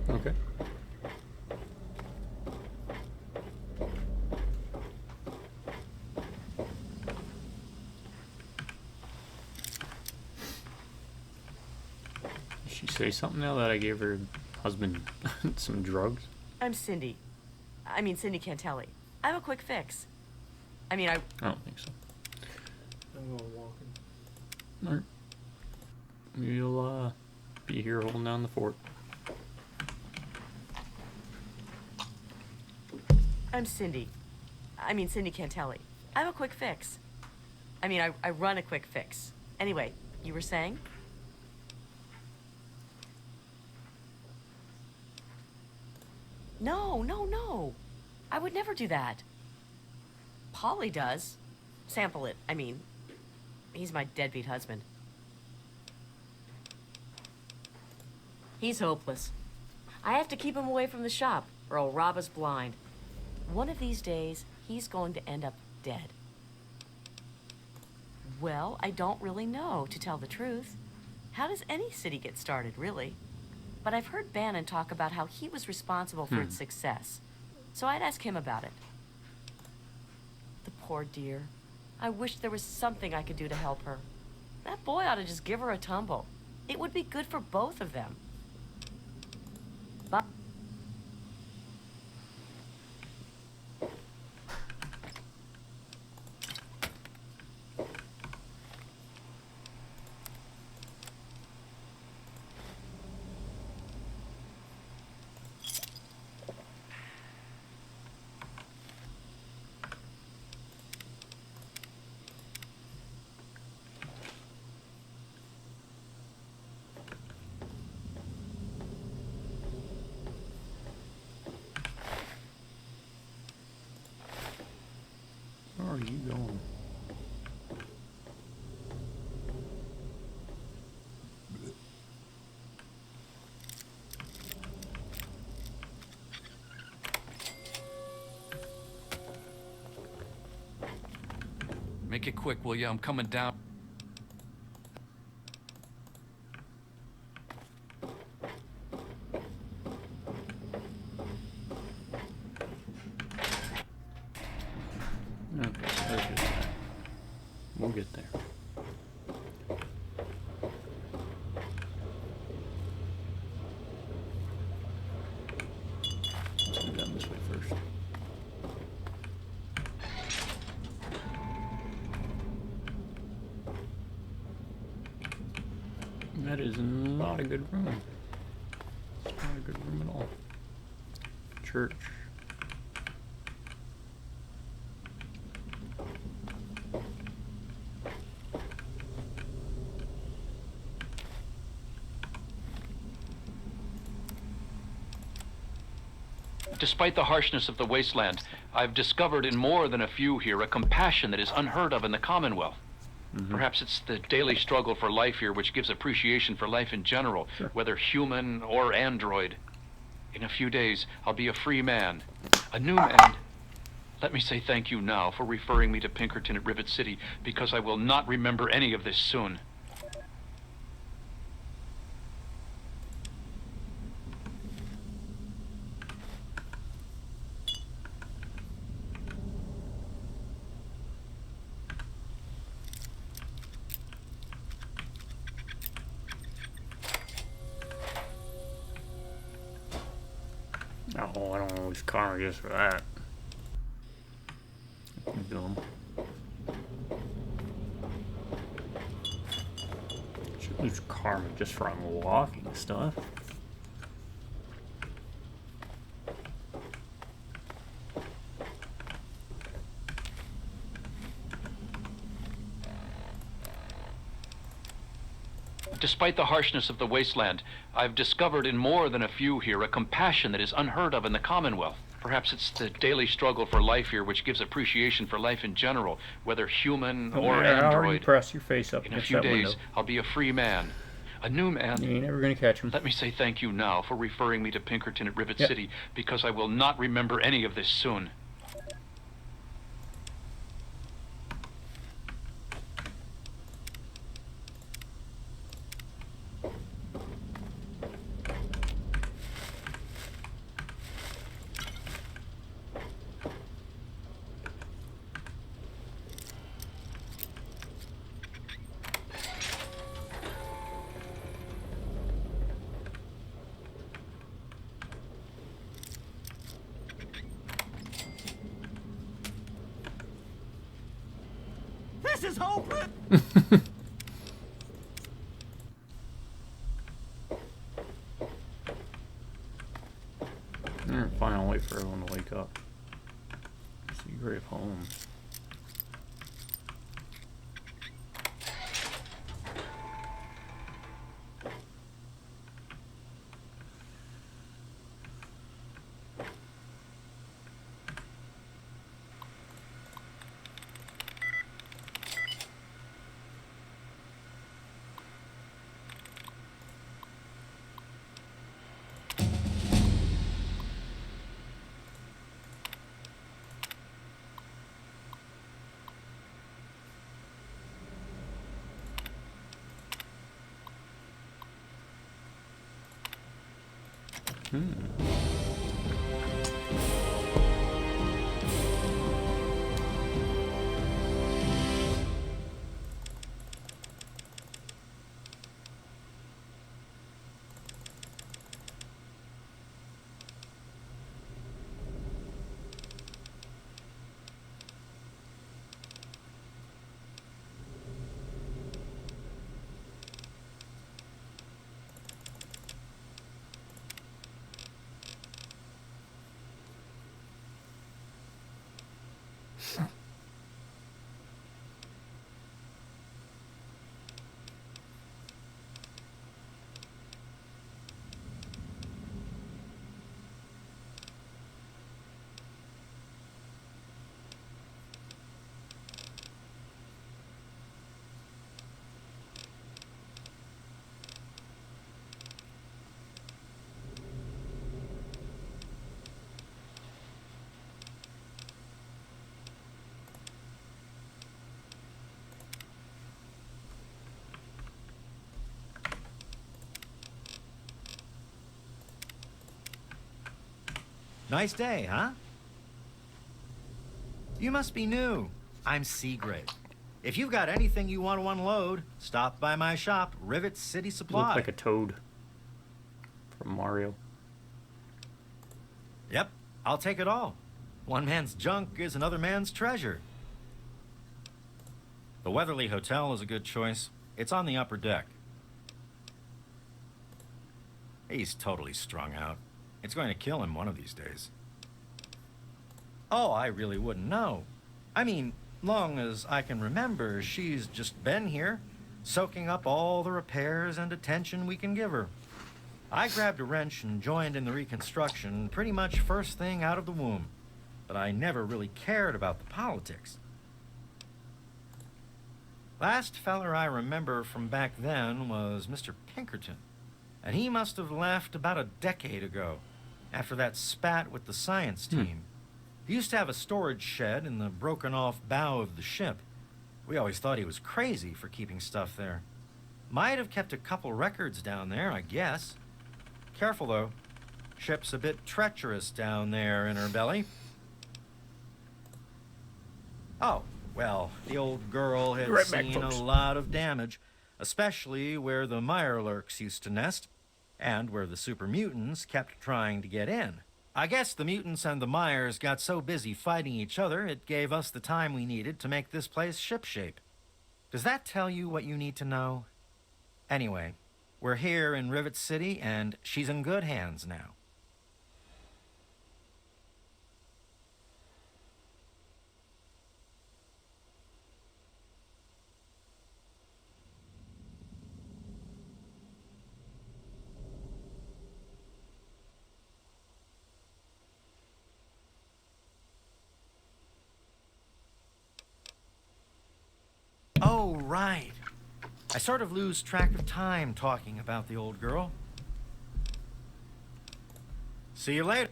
Okay. Did she say something now that I gave her husband some drugs? I'm Cindy. I mean, Cindy Cantelli. I have a quick fix. I mean, I don't think so. I'm going walking. Alright. We'll be here holding down the fort. I'm Cindy. I mean, Cindy Cantelli. I have a quick fix. I mean, I run a quick fix. Anyway, you were saying? No, no, no. I would never do that. Polly does. Sample it, I mean. He's my deadbeat husband. He's hopeless. I have to keep him away from the shop, or he'll rob us blind. One of these days, he's going to end up dead. Well, I don't really know, to tell the truth. How does any city get started, really? But I've heard Bannon talk about how he was responsible for its success. So I'd ask him about it. The poor dear. I wish there was something I could do to help her. That boy ought to just give her a tumble. It would be good for both of them. Bye. Where are you going? Make it quick, will you? I'm coming down. Okay, so that's just that. We'll get there. Let's go down this way first. That is not a good room. It's not a good room at all. Church. Despite the harshness of the wasteland, I've discovered in more than a few here a compassion that is unheard of in the Commonwealth. Perhaps it's the daily struggle for life here which gives appreciation for life in general, whether human or android. In a few days, I'll be a free man, a new man. Let me say thank you now for referring me to Pinkerton at Rivet City, because I will not remember any of this soon. Oh, I don't know who's karma just for that. Dumb. Should lose karma just for unlocking stuff. Despite the harshness of the wasteland, I've discovered in more than a few here a compassion that is unheard of in the Commonwealth. Perhaps it's the daily struggle for life here which gives appreciation for life in general, whether human or android. Press your face up in a against few that days, window. I'll be a free man, a new man. You ain't never gonna catch him. Let me say thank you now for referring me to Pinkerton at Rivet City, because I will not remember any of this soon. This is hopeless! Fine, I'll wait for everyone to wake up. Secret home. Nice day, huh? You must be new. I'm Seagrave. If you've got anything you want to unload, stop by my shop, Rivet City You Supply. look like a toad from Mario. Yep, I'll take it all. One man's junk is another man's treasure. The Weatherly Hotel is a good choice. It's on the upper deck. He's totally strung out. It's going to kill him one of these days. Oh, I really wouldn't know. I mean, long as I can remember, she's just been here, soaking up all the repairs and attention we can give her. I grabbed a wrench and joined in the reconstruction pretty much first thing out of the womb, but I never really cared about the politics. Last feller I remember from back then was Mr. Pinkerton, and he must have left about a decade ago, after that spat with the science team. He used to have a storage shed in the broken-off bow of the ship. We always thought he was crazy for keeping stuff there. Might have kept a couple records down there, I guess. Careful, though. Ship's a bit treacherous down there in her belly. Oh, well, the old girl had Right back, seen folks. a lot of damage, especially where the Mirelurks used to nest, and where the super mutants kept trying to get in. I guess the mutants and the Myers got so busy fighting each other, it gave us the time we needed to make this place shipshape. Does that tell you what you need to know? Anyway, we're here in Rivet City, and she's in good hands now. Oh, right. I sort of lose track of time talking about the old girl. See you later.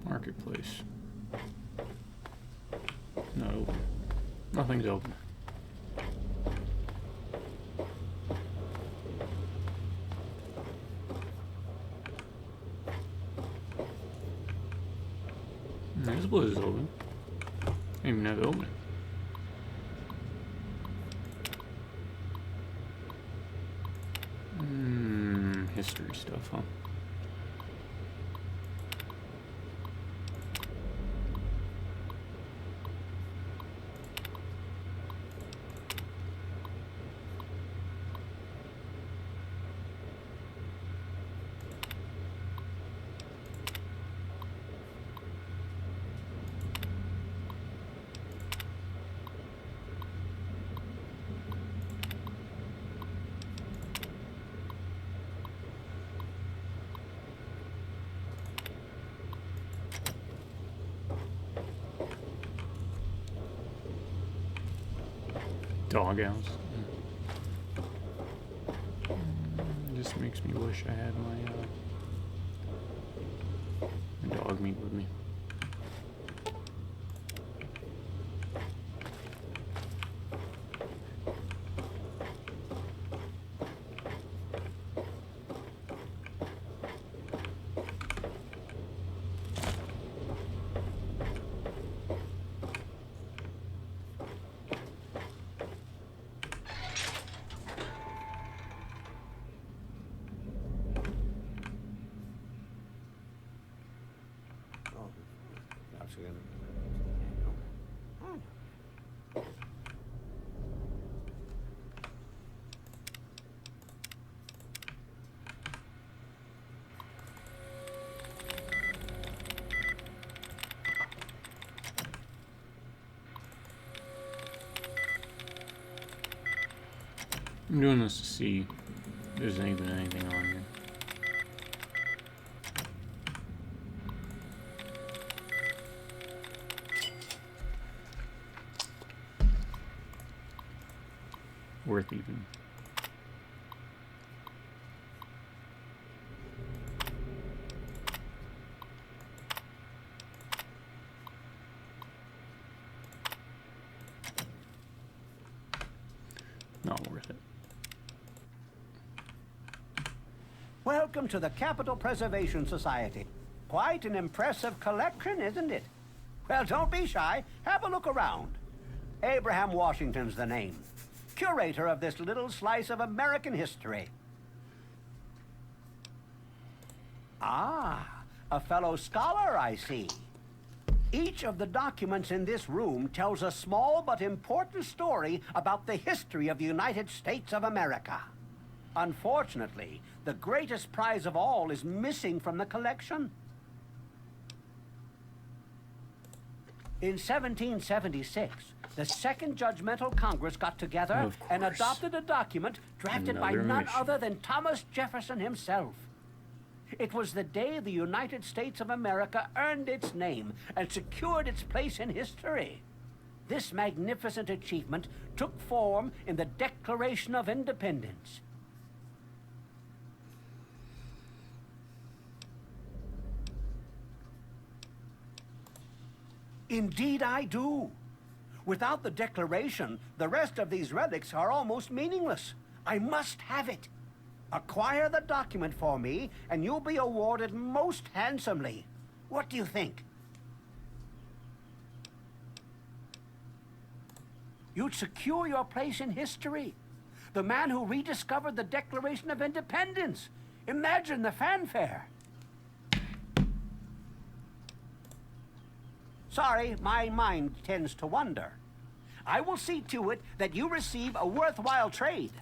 Marketplace. Not open. Nothing's open. This place is open. I didn't even have it open. History stuff, huh? Doghouse. This makes me wish I had my dog meat with me. I'm doing this to see if there's even anything on here. Worth even. Welcome to the Capitol Preservation Society. Quite an impressive collection, isn't it? Well, don't be shy. Have a look around. Abraham Washington's the name. Curator of this little slice of American history. Ah, a fellow scholar, I see. Each of the documents in this room tells a small but important story about the history of the United States of America. Unfortunately, the greatest prize of all is missing from the collection. In 1776, the Second Judgmental Congress got together and adopted a document drafted by none other than Thomas Jefferson himself. It was the day the United States of America earned its name and secured its place in history. This magnificent achievement took form in the Declaration of Independence. Indeed, I do. Without the Declaration, the rest of these relics are almost meaningless. I must have it. Acquire the document for me, and you'll be awarded most handsomely. What do you think? You'd secure your place in history. The man who rediscovered the Declaration of Independence. Imagine the fanfare. Sorry, my mind tends to wander. I will see to it that you receive a worthwhile trade.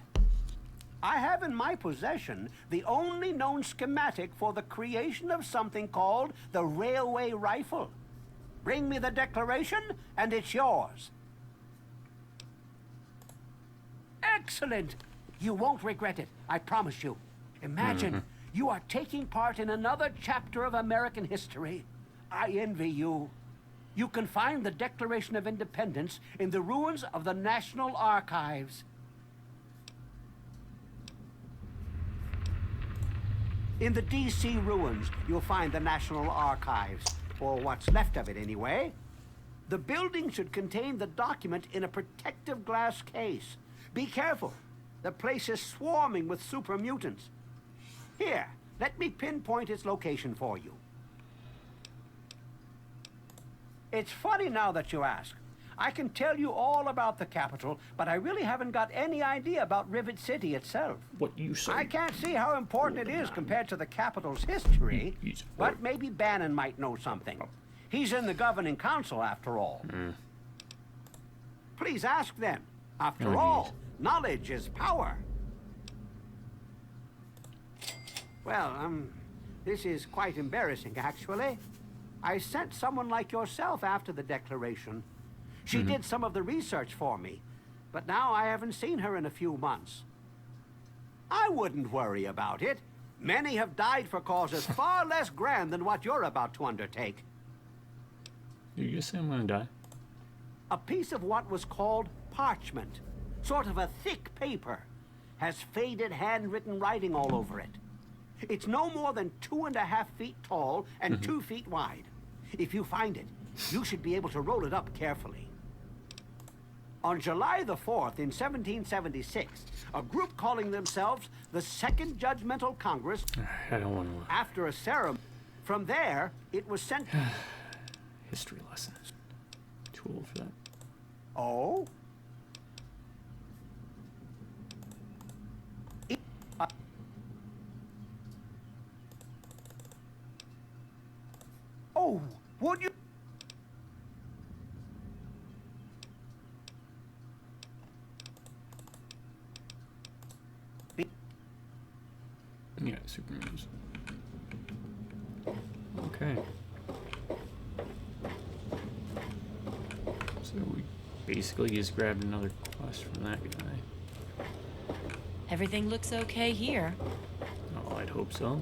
I have in my possession the only known schematic for the creation of something called the railway rifle. Bring me the Declaration, and it's yours. Excellent! You won't regret it, I promise you. Imagine, you are taking part in another chapter of American history. I envy you. You can find the Declaration of Independence in the ruins of the National Archives. In the D.C. ruins, you'll find the National Archives, or what's left of it anyway. The building should contain the document in a protective glass case. Be careful. The place is swarming with super mutants. Here, let me pinpoint its location for you. It's funny now that you ask. I can tell you all about the Capitol, but I really haven't got any idea about Rivet City itself. What you say? I can't see how important it is compared to the Capitol's history, but maybe Bannon might know something. He's in the governing council, after all. Please ask them. After all, knowledge is power. Well, this is quite embarrassing, actually. I sent someone like yourself after the Declaration. She did some of the research for me, but now I haven't seen her in a few months. I wouldn't worry about it. Many have died for causes far less grand than what you're about to undertake. Did you just say I'm gonna die? A piece of what was called parchment, sort of a thick paper, has faded handwritten writing all over it. It's no more than 2.5 feet tall and 2 feet wide. If you find it, you should be able to roll it up carefully. On July the 4th in 1776, a group calling themselves the Second Judgmental Congress, I don't want to look. After a ceremony, from there, it was sent... History lessons. Too old for that. Oh? Oh, would you... Yeah, super news. Okay. So we basically just grabbed another quest from that guy. Everything looks okay here. Oh, I'd hope so.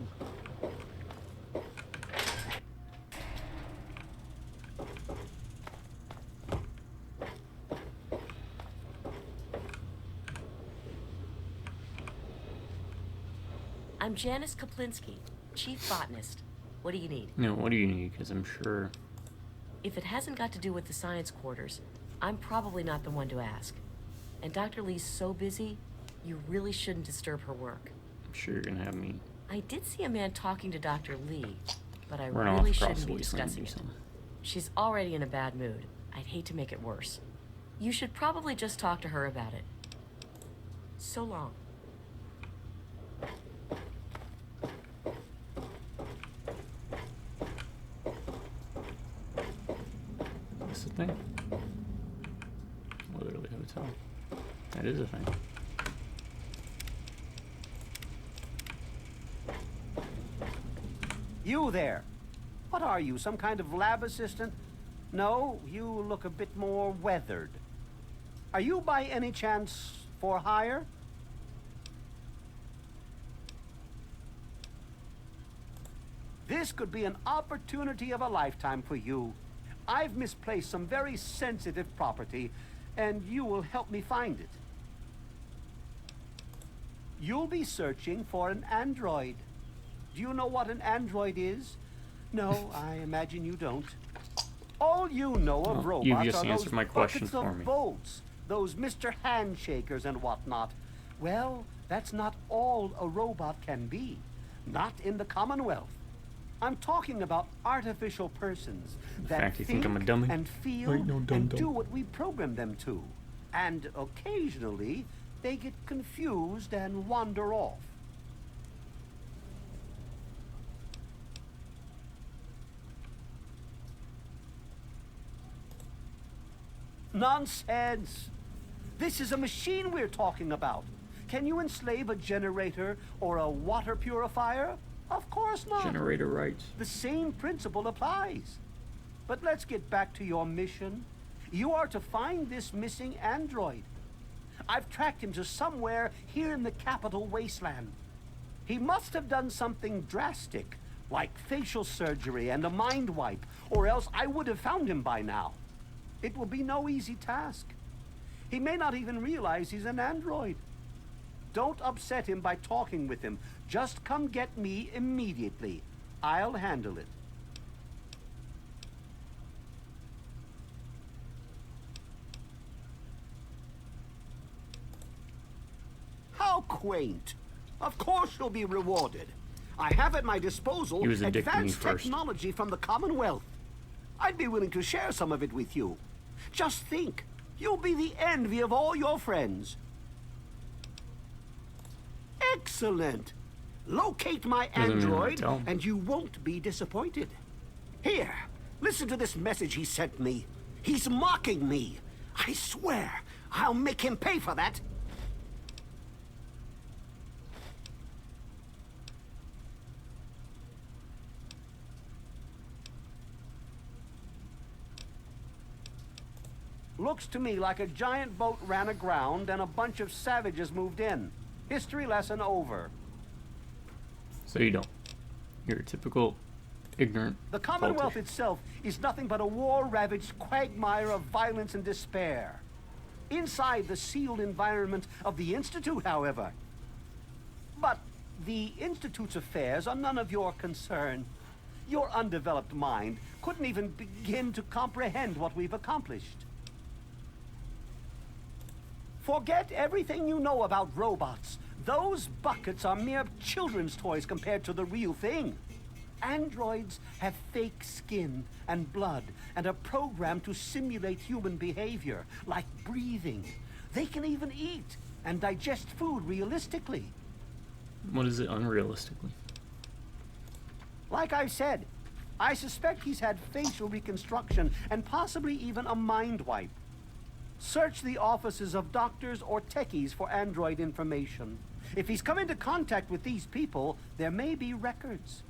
I'm Janice Kaplinski, chief botanist. What do you need? No, what do you need? Because I'm sure... If it hasn't got to do with the science quarters, I'm probably not the one to ask. And Dr. Lee's so busy, You really shouldn't disturb her work. I'm sure you're gonna have me I did see a man talking to Dr. Lee, but I run really off across shouldn't the be wasteland discussing or it. something. She's already in a bad mood. I'd hate to make it worse. You should probably just talk to her about it. So long. That's the thing. Literally hotel. That is a thing. You there. What are you, some kind of lab assistant? No, you look a bit more weathered. Are you by any chance for hire? This could be an opportunity of a lifetime for you. I've misplaced some very sensitive property, and you will help me find it. You'll be searching for an android. Do you know what an android is? No, I imagine you don't. All you know of robots you've just are answered those my question buckets of for me. bolts, those Mr. Handshakers and whatnot. Well, that's not all a robot can be. Not in the Commonwealth. I'm talking about artificial persons that fact, you think I'm a dummy? and feel Ain't no and dum-dum. do what we program them to. And occasionally, they get confused and wander off. Nonsense! This is a machine we're talking about. Can you enslave a generator or a water purifier? Of course not. Generator rights. The same principle applies. But let's get back to your mission. You are to find this missing android. I've tracked him to somewhere here in the capital wasteland. He must have done something drastic, like facial surgery and a mind wipe, or else I would have found him by now. It will be no easy task. He may not even realize he's an android. Don't upset him by talking with him. Just come get me immediately. I'll handle it. How quaint. Of course you'll be rewarded. I have at my disposal He was addicted to me advanced first. technology from the Commonwealth. I'd be willing to share some of it with you. Just think, you'll be the envy of all your friends. Excellent. Locate my Doesn't mean I android, tell him. and you won't be disappointed. Here, listen to this message he sent me. He's mocking me. I swear, I'll make him pay for that. Looks to me like a giant boat ran aground and a bunch of savages moved in. History lesson over. So you don't. You're a typical ignorant The Commonwealth politician. itself is nothing but a war-ravaged quagmire of violence and despair. Inside the sealed environment of the Institute, however. But the Institute's affairs are none of your concern. Your undeveloped mind couldn't even begin to comprehend what we've accomplished. Forget everything you know about robots. Those buckets are mere children's toys compared to the real thing. Androids have fake skin and blood and are programmed to simulate human behavior, like breathing. They can even eat and digest food realistically. What is it unrealistically? Like I've said, I suspect he's had facial reconstruction and possibly even a mind wipe. Search the offices of doctors or techies for android information. If he's come into contact with these people, there may be records.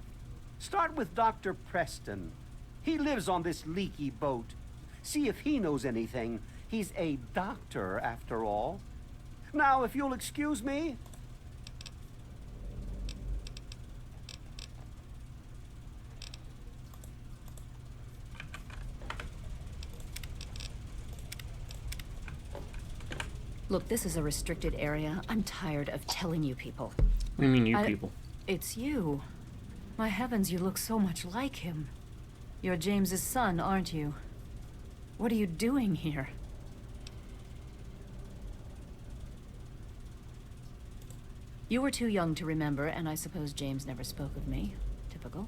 Start with Dr. Preston. He lives on this leaky boat. See if he knows anything. He's a doctor, after all. Now, if you'll excuse me. Look, this is a restricted area. I'm tired of telling you people. What do you mean, you people? It's you. My heavens, you look so much like him. You're James's son, aren't you? What are you doing here? You were too young to remember, and I suppose James never spoke of me. Typical.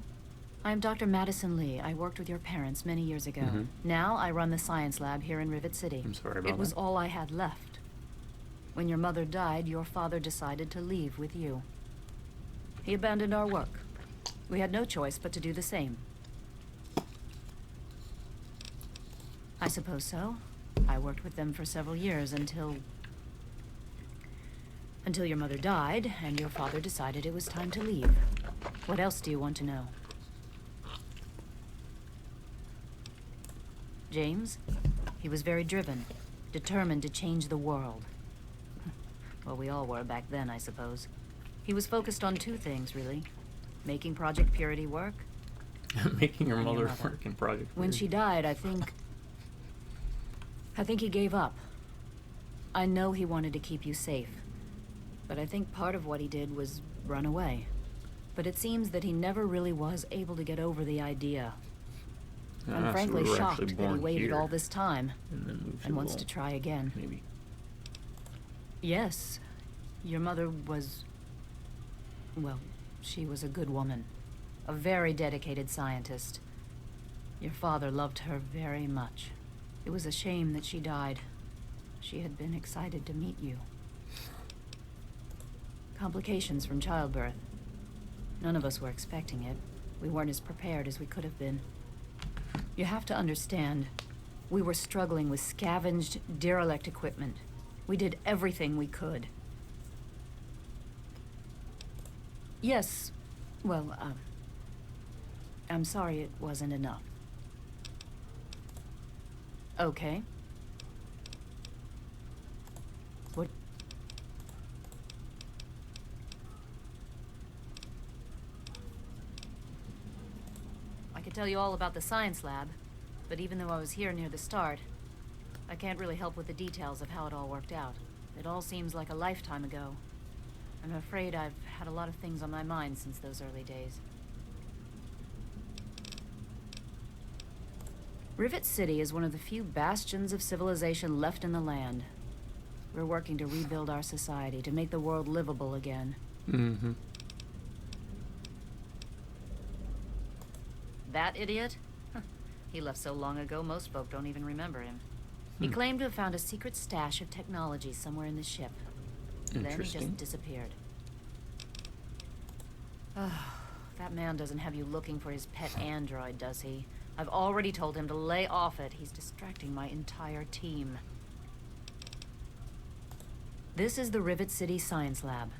I am Dr. Madison Lee. I worked with your parents many years ago. Now I run the science lab here in Rivet City. I'm sorry about It was that. all I had left. When your mother died, your father decided to leave with you. He abandoned our work. We had no choice but to do the same. I suppose so. I worked with them for several years until your mother died and your father decided it was time to leave. What else do you want to know? James? He was very driven, determined to change the world. Well, we all were back then, I suppose. He was focused on two things, really. Making Project Purity work. Making your mother work in Project When Purity. she died, I think he gave up. I know he wanted to keep you safe, but I think part of what he did was run away. But it seems that he never really was able to get over the idea. I'm frankly so we were shocked actually that he born waited here all this time and then moved and wants along. to try again. Maybe. Yes, your mother was... well, she was a good woman. A very dedicated scientist. Your father loved her very much. It was a shame that she died. She had been excited to meet you. Complications from childbirth. None of us were expecting it. We weren't as prepared as we could have been. You have to understand, we were struggling with scavenged, derelict equipment. We did everything we could. Yes, well, I'm sorry it wasn't enough. Okay. What? I could tell you all about the science lab, but even though I was here near the start, I can't really help with the details of how it all worked out. It all seems like a lifetime ago. I'm afraid I've had a lot of things on my mind since those early days. Rivet City is one of the few bastions of civilization left in the land. We're working to rebuild our society, to make the world livable again. Mm-hmm. That idiot? He left so long ago, most folk don't even remember him. He claimed to have found a secret stash of technology somewhere in the ship. Then he just disappeared. That man doesn't have you looking for his pet android, does he? I've already told him to lay off it. He's distracting my entire team. This is the Rivet City Science Lab.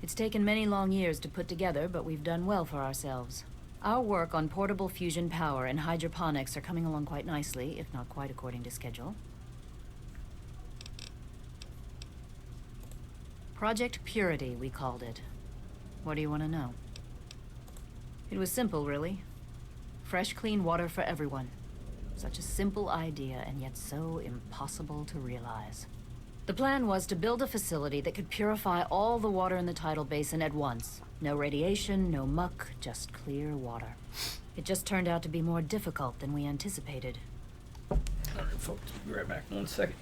It's taken many long years to put together, but we've done well for ourselves. Our work on portable fusion power and hydroponics are coming along quite nicely, if not quite according to schedule. Project Purity, we called it. What do you want to know? It was simple, really. Fresh, clean water for everyone. Such a simple idea, and yet so impossible to realize. The plan was to build a facility that could purify all the water in the tidal basin at once. No radiation, no muck, just clear water. It just turned out to be more difficult than we anticipated. Alright, folks, be right back in 1 second.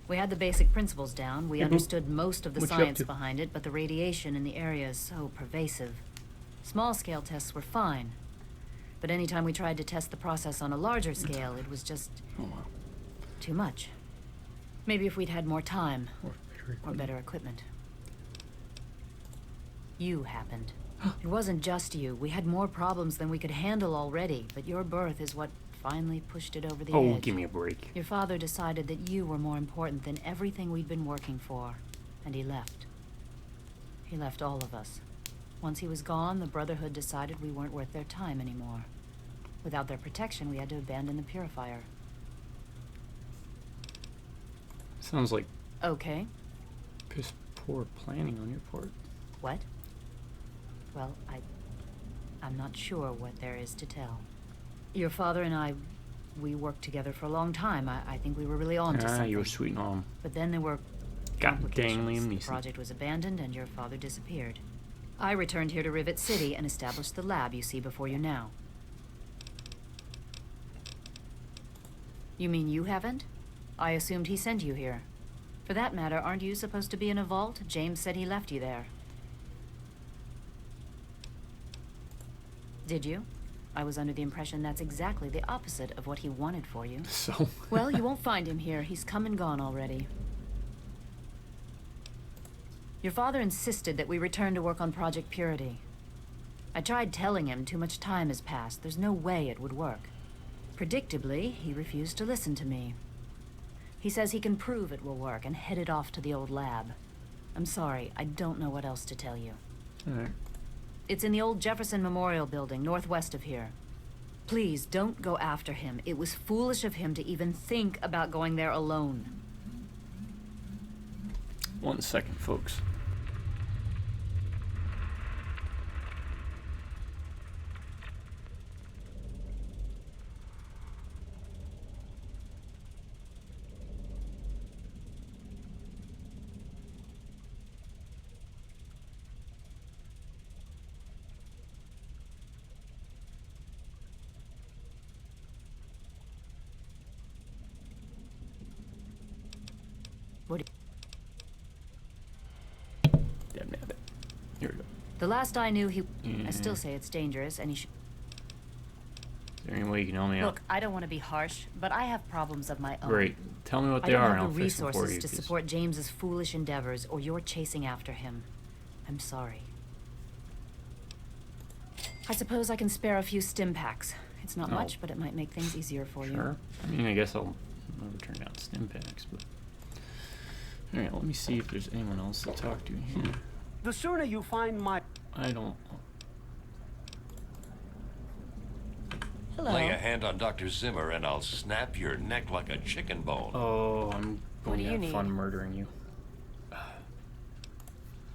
We had the basic principles down. We Hey, Boo. understood most of the What you up science to? behind it, but the radiation in the area is so pervasive. Small-scale tests were fine, but anytime we tried to test the process on a larger scale, it was just too much. Maybe if we'd had more time or better equipment. You happened. It wasn't just you. We had more problems than we could handle already, but your birth is what finally pushed it over the Oh, edge. give me a break. Your father decided that you were more important than everything we'd been working for, and he left. He left all of us. Once he was gone, the Brotherhood decided we weren't worth their time anymore. Without their protection, we had to abandon the purifier. Sounds like Okay. piss poor planning on your part. What? Well, I'm not sure what there is to tell. Your father and I, we worked together for a long time. I think we were really on to something. You were sweet on him. But then there were God dang Liam complications. The Neeson. project was abandoned and your father disappeared. I returned here to Rivet City and established the lab you see before you now. You mean you haven't? I assumed he sent you here. For that matter, aren't you supposed to be in a vault? James said he left you there. Did you? I was under the impression that's exactly the opposite of what he wanted for you. So? Well, you won't find him here. He's come and gone already. Your father insisted that we return to work on Project Purity. I tried telling him too much time has passed. There's no way it would work. Predictably, he refused to listen to me. He says he can prove it will work and headed off to the old lab. I'm sorry, I don't know what else to tell you. Alright. It's in the old Jefferson Memorial Building, northwest of here. Please, don't go after him. It was foolish of him to even think about going there alone. 1 second, folks. What? Damn it. Here we go. The last I knew, he... Yeah. I still say it's dangerous, and he should... Is there any way you can help me out? Look, I don't want to be harsh, but I have problems of my own. Great. Tell me what they are and I I'll don't have fix the them for resources you. to 'cause- support James's foolish endeavors, or you're chasing after him. I'm sorry. I suppose I can spare a few stim packs. It's not Oh. much, but it might make things easier for you. Sure. I mean, I guess I'll never turn down stim packs, but... Alright, let me see if there's anyone else to talk to here. The sooner you find my... I don't... Hello. Lay a hand on Dr. Zimmer and I'll snap your neck like a chicken bone. Oh, I'm What going do to you have need? fun murdering you.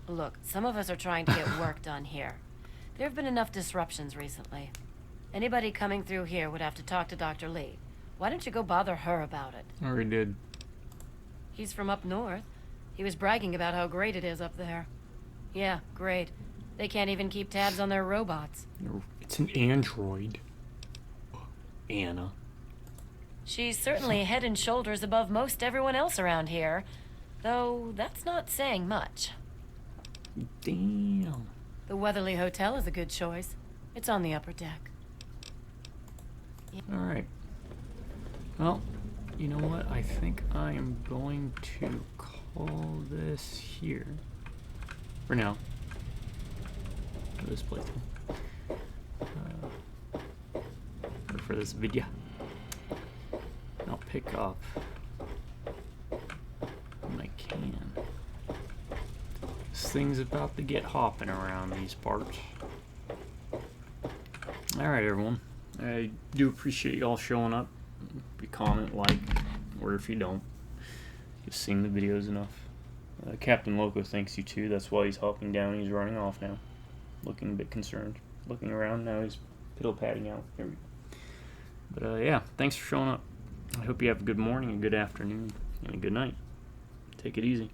Look, some of us are trying to get work done here. There have been enough disruptions recently. Anybody coming through here would have to talk to Dr. Lee. Why don't you go bother her about it? I already did. He's from up north. He was bragging about how great it is up there. Yeah, great. They can't even keep tabs on their robots. No, it's an android. Anna. She's certainly head and shoulders above most everyone else around here. Though, that's not saying much. Damn. The Weatherly Hotel is a good choice. It's on the upper deck. Alright. Well, you know what? I think I am going to call this here. For now. For this playthrough. Or for this video. And I'll pick up when I can. This thing's about to get hopping around these parts. Alright, everyone. I do appreciate y'all showing up. If you comment, like, or if you don't, you've seen the videos enough. Captain Loco thanks you too. That's why he's hopping down. He's running off now. Looking a bit concerned. Looking around now. He's piddle-patting out. Here we go. But yeah, thanks for showing up. I hope you have a good morning, a good afternoon, and a good night. Take it easy.